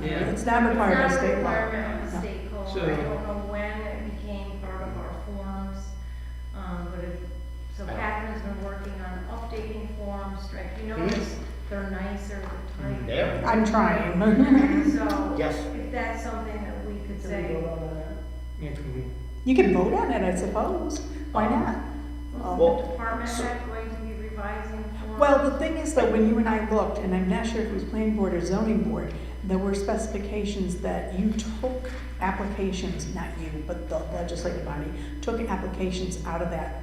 Yeah. It's not required by It's not a state law. requirement of No. state code. So- I don't know when it became part of our forms, so Catherine's been working on updating forms, right? You notice they're nicer, they're tighter. There, I'm trying. So, Yes. if that's something that we could say, You can vote on it, I suppose. Why not? was Well, the department so- head going to be revising forms? Well, the thing is that when you and I looked, and I'm not sure if it was planning board or zoning board, there were specifications that you took applications, not you, but the legislative body, took applications out of that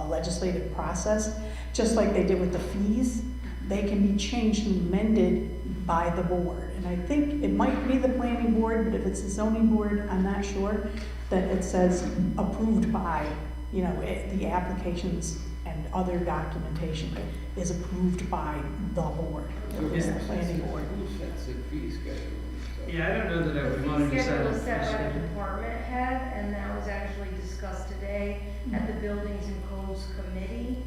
legislative process, just like they did with the fees. They can be changed and amended by the board. And I think it might be the planning board, but if it's the zoning board, I'm not sure, that it says approved by, you know, the applications and other documentation is approved by the board, if it's the planning board. Who sets the fee schedule and stuff? Yeah, I don't know that I The would want to fee decide. schedule on is set by the schedule. department head, and that was actually discussed today at the Buildings and Codes Committee,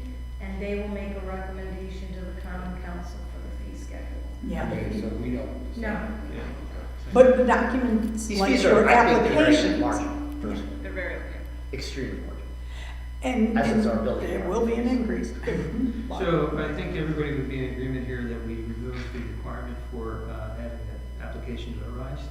and they will make a recommendation to the common council for the fee schedule. Yeah, Okay, so we don't. No. but the documents These like fees your are, I think they're very applications. marginal, personally, They're very, extremely marginal. And As is our building there will be an increase. So I think everybody would be in agreement here that we remove the requirement for having an application notarized.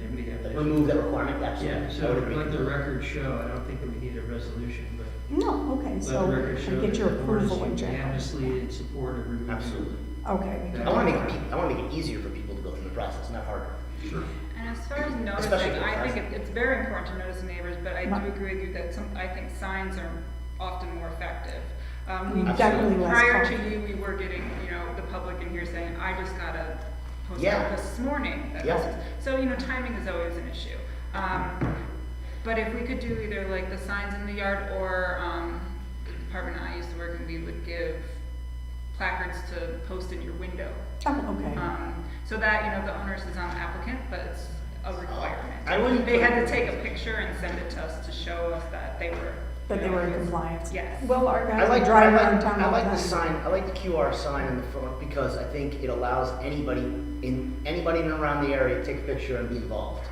And we have. Remove that requirement, absolutely. Yeah, I so would agree. let the record show, I don't think that we need a resolution, but No, okay, let so the record show I get that your the board is approval in general. unanimously in support of removing. Absolutely. Okay. we I can- wanna make it easier for people to go through the process, not harder. Sure. and as far as Especially noticing, for I think present. it's very important to notice the neighbors, but I Right. do agree with you that I think signs are often more effective. Definitely less Prior costly. to you, we were getting, you know, the public in here saying, I just got a post Yeah. this morning. that Yeah. this is-" So, you know, timing is always an issue. But if we could do either like the signs in the yard or, the department I used to work in, we would give placards to post in your window. Oh, okay. So that, you know, the onus is on the applicant, but it's a requirement. I wouldn't They put- had to take a picture and send it to us to show us that they were. That they were in compliance. Yes. Well, our I guys like, are driving I around like, town I all like the the time. sign, I like the QR sign in the front because I think it allows anybody in and around the area to take a picture and be involved.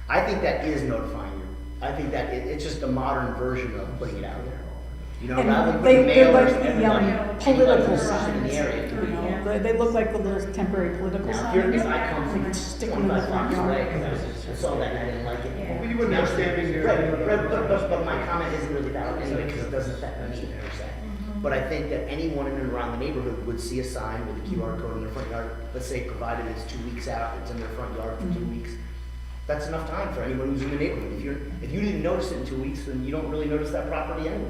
I think that is notifying you. I think that it's just a modern version of putting it out there. You know, rather than And putting they're mailers like to the everybody, political anybody signs, in the area. you know, they look like the little temporary political Now, here, signs. if I come You from can stick them in the 25 blocks front away, yard. because I saw that and I didn't like it. Yeah. Well, you wouldn't have standing there. Right, but my comment isn't really valid anyway, because it doesn't affect me per se. But I think that anyone in and around the neighborhood would see a sign with a QR code in their front yard, let's say provided it's 2 weeks out, it's in their front yard for 2 weeks. That's enough time for anyone who's in the neighborhood. If you didn't notice it in 2 weeks, then you don't really notice that property anyway.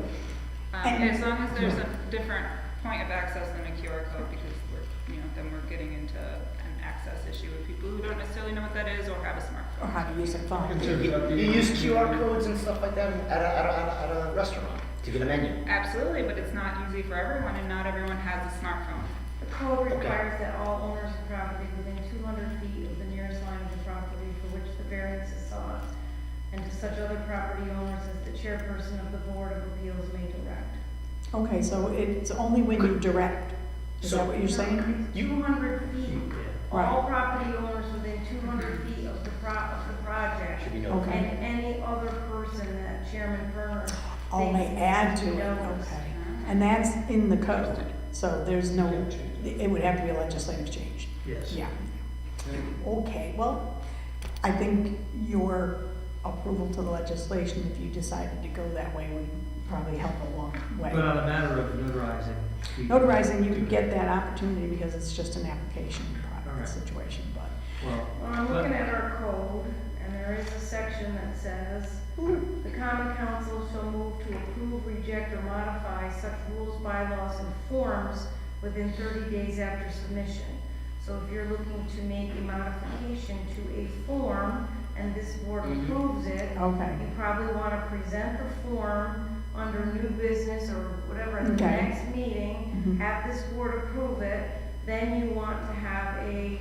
And- As long as there's a different point of access than a QR code, because we're, you know, then we're getting into an access issue with people who don't necessarily know what that is or have a Or smartphone. how to use a phone. You use QR codes and stuff like that at a restaurant to get a menu. Absolutely, but it's not easy for everyone, and not everyone has a smartphone. The code requires that all owners of property within 200 feet of the nearest line of the property for which the variance is sought, and to such other property owners as the chairperson of the Board of Appeals may direct. Okay, so it's only when you direct, is that what you're saying? 200 feet. Right. All property owners within 200 feet of the project. Should be And notified. Okay. any other person that Chairman Berner. Oh, may thinks add needs to it, noticed. okay. And that's in the code, so there's no, it would have to be a legislative change. Yes. Yeah. Okay, well, I think your approval to the legislation, if you decided to go that way, would probably help a long way. But on the matter of notarizing. we- Notarizing, you could get that opportunity because it's just an application All right. product situation, but. Well, Well, I'm looking at our code, and there is a section that says, the common council shall move to approve, reject, or modify such rules, bylaws, and forms within 30 days after submission. So if you're looking to make a modification to a form, and this board approves it, Okay. you probably want to present the form under new business or whatever at the Okay. next meeting, Mhm. have this board approve it, then you want to have a,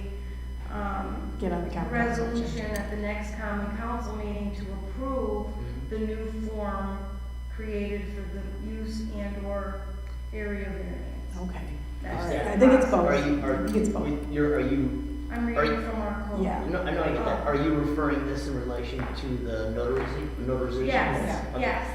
Get on the common council agenda. resolution at the next common council meeting to approve the new form created for the use and or area variance. Okay, all That's right, the I think it's both. process. I think it's both. Are you, I'm Are reading you- from our code. Yeah. no, I know I get that. Are you referring this in relation to the notarization? Yes, Okay. yes.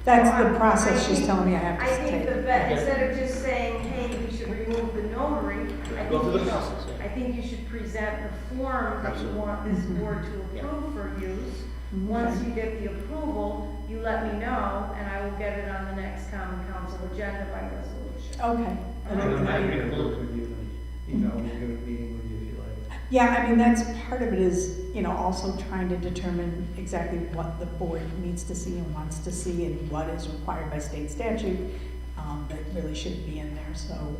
That's So the I process she's think- telling me I have I to think take. the vet, instead of just saying, hey, we should remove the notary, I Go through think the you should, process, yeah. I think you should present the form that you Absolutely. want this Mhm. board to Yeah. approve for use. Mhm. Once you get the approval, you let me know, and I will get it on the next common council agenda by resolution. Okay. And I then- don't have to work with you, you know, we'll give a meeting with you if you like. Yeah, I mean, that's part of it is, you know, also trying to determine exactly what the board needs to see and wants to see and what is required by state statute, that really should be in there, so,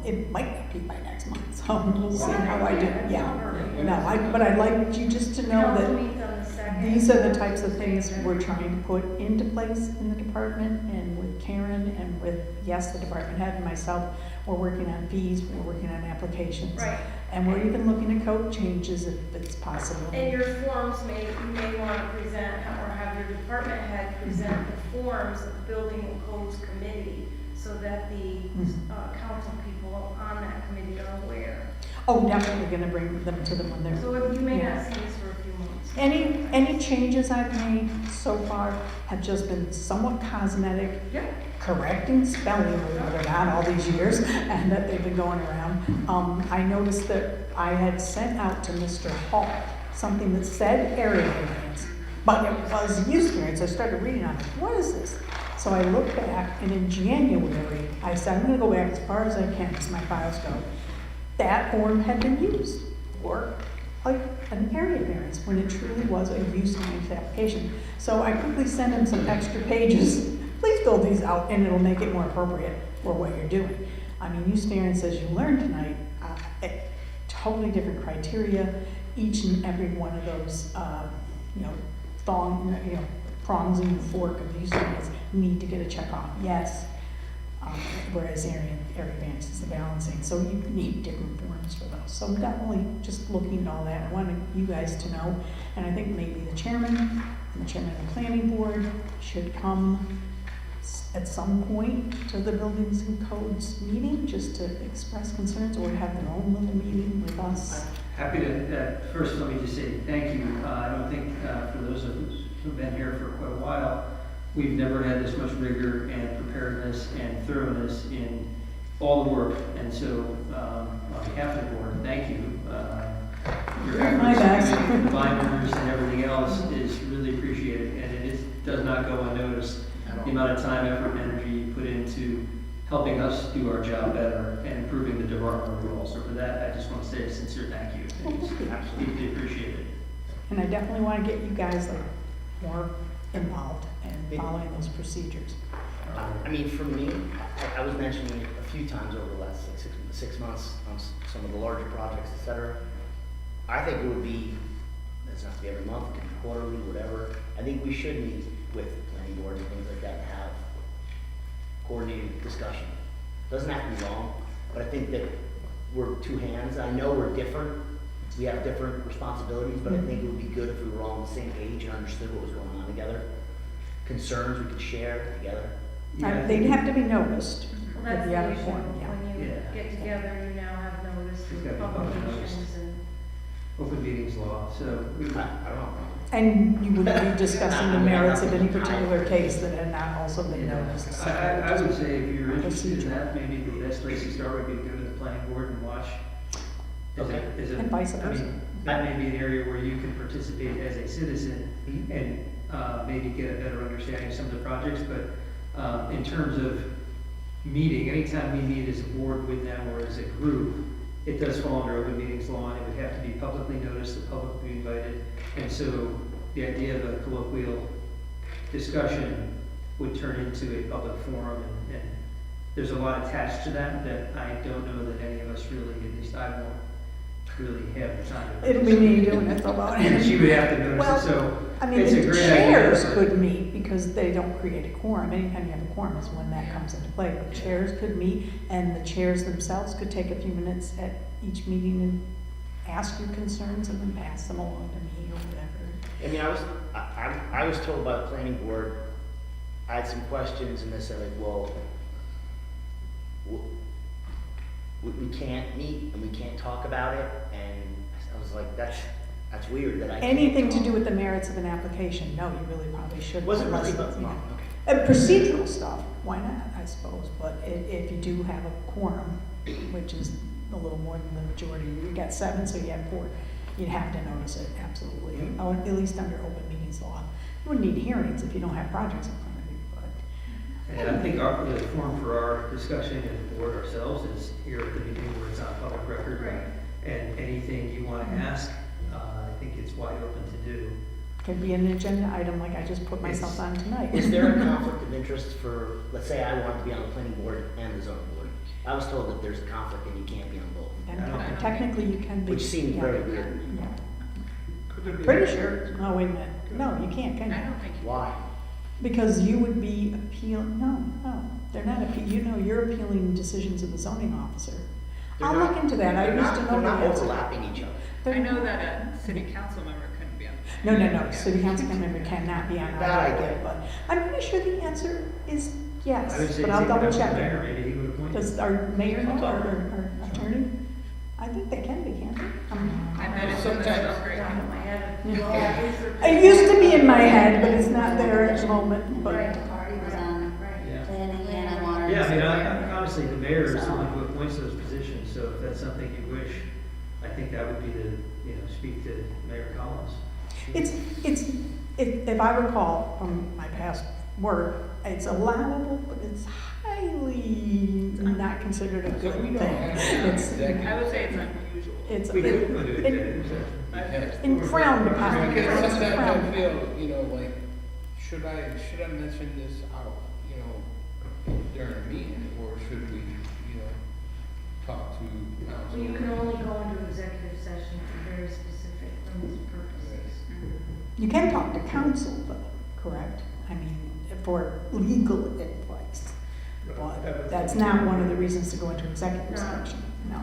it might not be by next month, so we'll see how I do, yeah. No, but I'd like you just to know that Meet on the second. these are the types of things we're trying to put into place in the department, and with Karen and with, yes, the department head and myself, we're working on fees, we're working on applications. Right. And we're even looking at code changes if it's possible. And your forms you may want to present, or have your department head present the forms of the Building and Codes Committee, so that the council people on that committee are aware. Oh, definitely gonna bring them to them when they're. So you may yeah. not see this for a few months. Any changes I've made so far have just been somewhat cosmetic, Yeah. correcting spelling, believe it or not, all these years, and that they've been going around. I noticed that I had sent out to Mr. Hall something that said area variance, but it was use variance. I started reading on it. What is this? So I looked back, and in January, I said, I'm gonna go back as far as I can, as my files go. That form had been used for like an area variance, when it truly was a use variance application. So I quickly sent him some extra pages. Please fill these out, and it'll make it more appropriate for what you're doing. I mean, use variance, as you learned tonight, totally different criteria. Each and every one of those, prongs in the fork of use variance need to get a check off, yes. Whereas area variance is the balancing, so you need different forms for those. So I'm definitely just looking at all that. I wanted you guys to know, and I think maybe the chairman and the chairman of the planning board should come at some point to the buildings and codes meeting, just to express concerns, or have their own little meeting with us. Happy to, first let me just say thank you. I don't think, for those of us who've been here for quite a while, we've never had this much rigor and preparedness and thoroughness in all the work. And so, on behalf of the board, thank you. Your My efforts, best. the binders and everything else is really appreciated, and does not go unnoticed. The amount of time, effort, and energy you put into helping us do our job better and improving the department overall. So for that, I just want to say a sincere thank you. It's deeply appreciated. And I definitely want to get you guys like more involved and following those procedures. I mean, for me, I was mentioning it a few times over the last like six months on some of the larger projects, et cetera. I think it would be, it doesn't have to be every month, it can be quarterly, whatever. I think we should meet with planning boards and things like that and have coordinated discussion. Doesn't have to be long, but I think that we're two hands. I know we're different. We have different responsibilities, but I think it would be good if we were all on the same page and understood what was going on together. Concerns we could share together. Yeah, They'd have to be noticed. Well, that's with the other issue. form, yeah. When you Yeah. get together, you now have notice It's and gotta be public notice. publications and. Open meetings law, so we, I don't know. And you wouldn't be discussing the merits of any particular case that had not also been noticed. So I would say if you're interested procedure. in that, maybe the best place to start would be to go to the planning board and watch. Okay. And vice versa. I mean, that may be an area where you can participate as a citizen Mhm. and maybe get a better understanding of some of the projects, but in terms of meeting, anytime we meet as a board with them or as a group, it does fall under open meetings law, and it would have to be publicly noticed, the public would be invited. And so the idea of a colloquial discussion would turn into a public forum, and there's a lot attached to that I don't know that any of us really, at least I won't really have the time to. It'll be me doing it about And it. she would have to notice Well, it, so I mean, it's a the great chairs idea. could meet because they don't create a quorum. Anytime you have a quorum is when that comes into play. But chairs could meet, and the chairs themselves could take a few minutes at each meeting and ask your concerns and then pass them along to me or whatever. I mean, I was told by the planning board, I had some questions and they said like, well, we can't meet and we can't talk about it, and I was like, that's weird that I can't. Anything to talk. do with the merits of an application, no, you really probably shouldn't. Was it unless really? it's, you know. Okay. And procedural stuff, why not, I suppose, but if you do have a quorum, which is a little more than the majority, you got 7, so you have 4, you'd have to notice it, absolutely, or at least under open meetings law. You wouldn't need hearings if you don't have projects in front of you, but. And I think the forum for our discussion and the board ourselves is here at the meeting where it's on public record. Right. And anything you want to ask, I think it's wide open to do. Could be an agenda item like I just put myself on tonight. Is there a conflict of interest for, let's say I wanted to be on the planning board and the zoning board? I was told that there's a conflict and you can't be on both, And technically you can be. which seems yeah. very weird to me. Yeah. Could there be? Pretty sure. Oh, wait a minute. No, you can't, can I you? don't think you. Why? Because you would be no, they're not you're appealing decisions of the zoning officer. They're I'll not- look into that, I they're used not- to know They're the not answer. overlapping each other. I know that a city council member couldn't be on. the No, planning board. city council member cannot be on That I either, get. but I'm pretty sure the answer is I would yes, say but I'll take it up double with check the mayor, it. maybe he would appoint you. Does our mayor know, I'll talk. or attorney? I think they can be, can't they? I bet it's in the Sometimes- upgrade. Down in my head. Yeah. It used to be in my head, but it's not there at the moment, but. Right. Party was on Yeah. planning and on water. Yeah, I mean, and honestly, the mayor is the So- one who appoints those positions, so if that's something you wish, I think that would be to, speak to Mayor Collins. If I recall from my past work, it's allowable, but it's highly not considered a So good we thing. don't have an It's, executive. I would say it's unusual. it's, We could it- do it- executive session. in frowned upon. Because It's sometimes frowned I upon. feel, like, should I mention this out, during a meeting, or should we, talk to council? Well, you can only go into executive session for very specific limited purposes. You can talk to counsel though, correct? I mean, for legal advice. But that's not one of the reasons to go into executive No. session, no.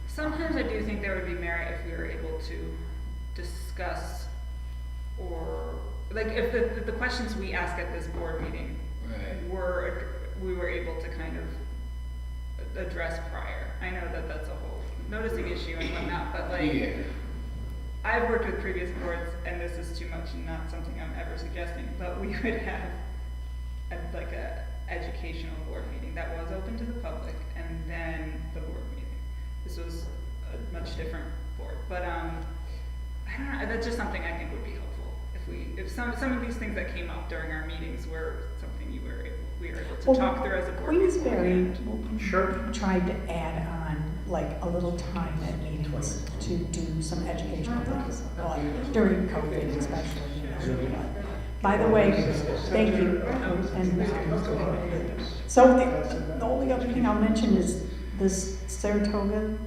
Sometimes I do think there would be merit if we were able to discuss or, like, if the questions we ask at this board meeting Right. we were able to kind of address prior. I know that that's a whole noticing issue and whatnot, but like, Yeah. I've worked with previous boards, and this is too much and not something I'm ever suggesting, but we would have a educational board meeting that was open to the public, and then the board meeting. This was a much different board, but I don't know, that's just something I think would be helpful. If some of these things that came up during our meetings were something we were able to Well, talk through as a board. Queensberry Sure. tried to add on like a little time at meetings to do some educational things, well, during COVID especially, but- By the way, thank you. And so the only other thing I'll mention is this Saratoga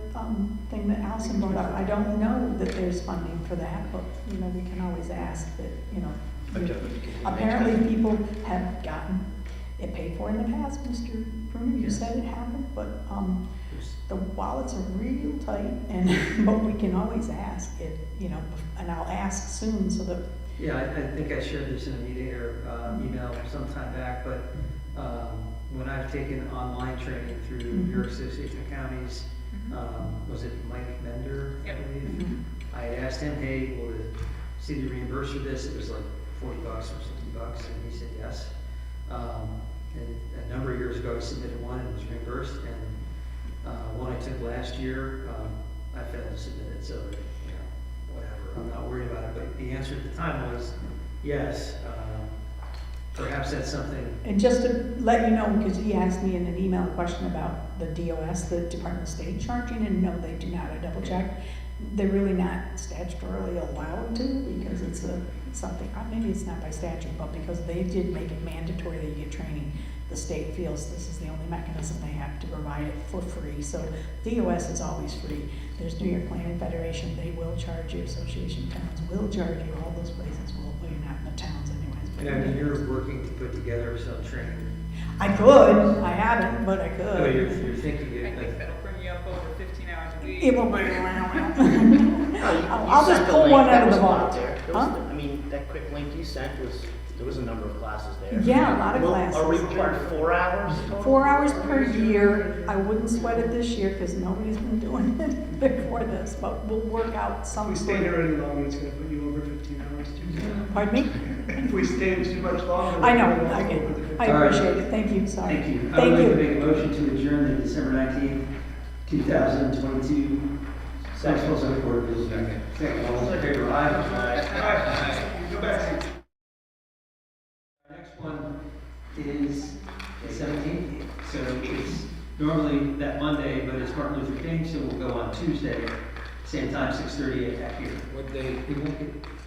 thing that Allison brought up. I don't know that there's funding for that, but, we can always ask that, apparently people have gotten it paid for in the past, Mr. Pruner, you said it happened, but, the wallets are real tight, and, but we can always ask it, and I'll ask soon so that. Yeah, I think I shared this in a meeting or email sometime back, but when I've taken online training through New York Association of Counties, was it Mike Mender, I Yep. believe? Mhm. I had asked him, hey, will the city reimburse for this? It was like $40 or $60, and he said yes. And a number of years ago, I submitted one and was reimbursed, and one I took last year, I failed to submit it, so, whatever, I'm not worried about it, but the answer at the time was yes. Perhaps that's something, And just to let you know, because he asked me in an email a question about the DOS, the Department of State charging, and no, they do not, I double checked. They're really not statutorily allowed to, because it's something, maybe it's not by statute, but because they did make it mandatory that you get training, the state feels this is the only mechanism they have to provide it for free. So DOS is always free. There's New York Planning Federation, they will charge you, Association of Towns will charge you, all those places will, well, you're not in the towns anyways. but- I mean, you're working to put together some training. I could, I haven't, but I No, you're could. thinking I it, think like, that'll bring you up over 15 hours a week. It will be. I'll just sent a pull link, one that out of was the a lot vault. there. There Huh? was, I mean, that quick link you sent there was a number of classes there. Yeah, a lot of Are we classes. required 4 hours total? 4 hours per year. I wouldn't sweat it this year because nobody's been doing it before this, but we'll work out If some we stay sort here of. any longer, it's gonna put you over 15 hours too. Pardon me? If we stay too much longer. I know, we're gonna I go get over the it. 15. I All right. appreciate it. Thank you, sorry. thank you. I would Thank like to you. make a motion to adjourn the December 19th, 2022 Sexual Zoning Board of Appeals meeting. Second, all those in favor, aye. All right, go back. Next one is the 17th, so it's normally that Monday, but it's Martin Luther King, so we'll go on Tuesday, same time, 6:30 at here. What day? We won't get,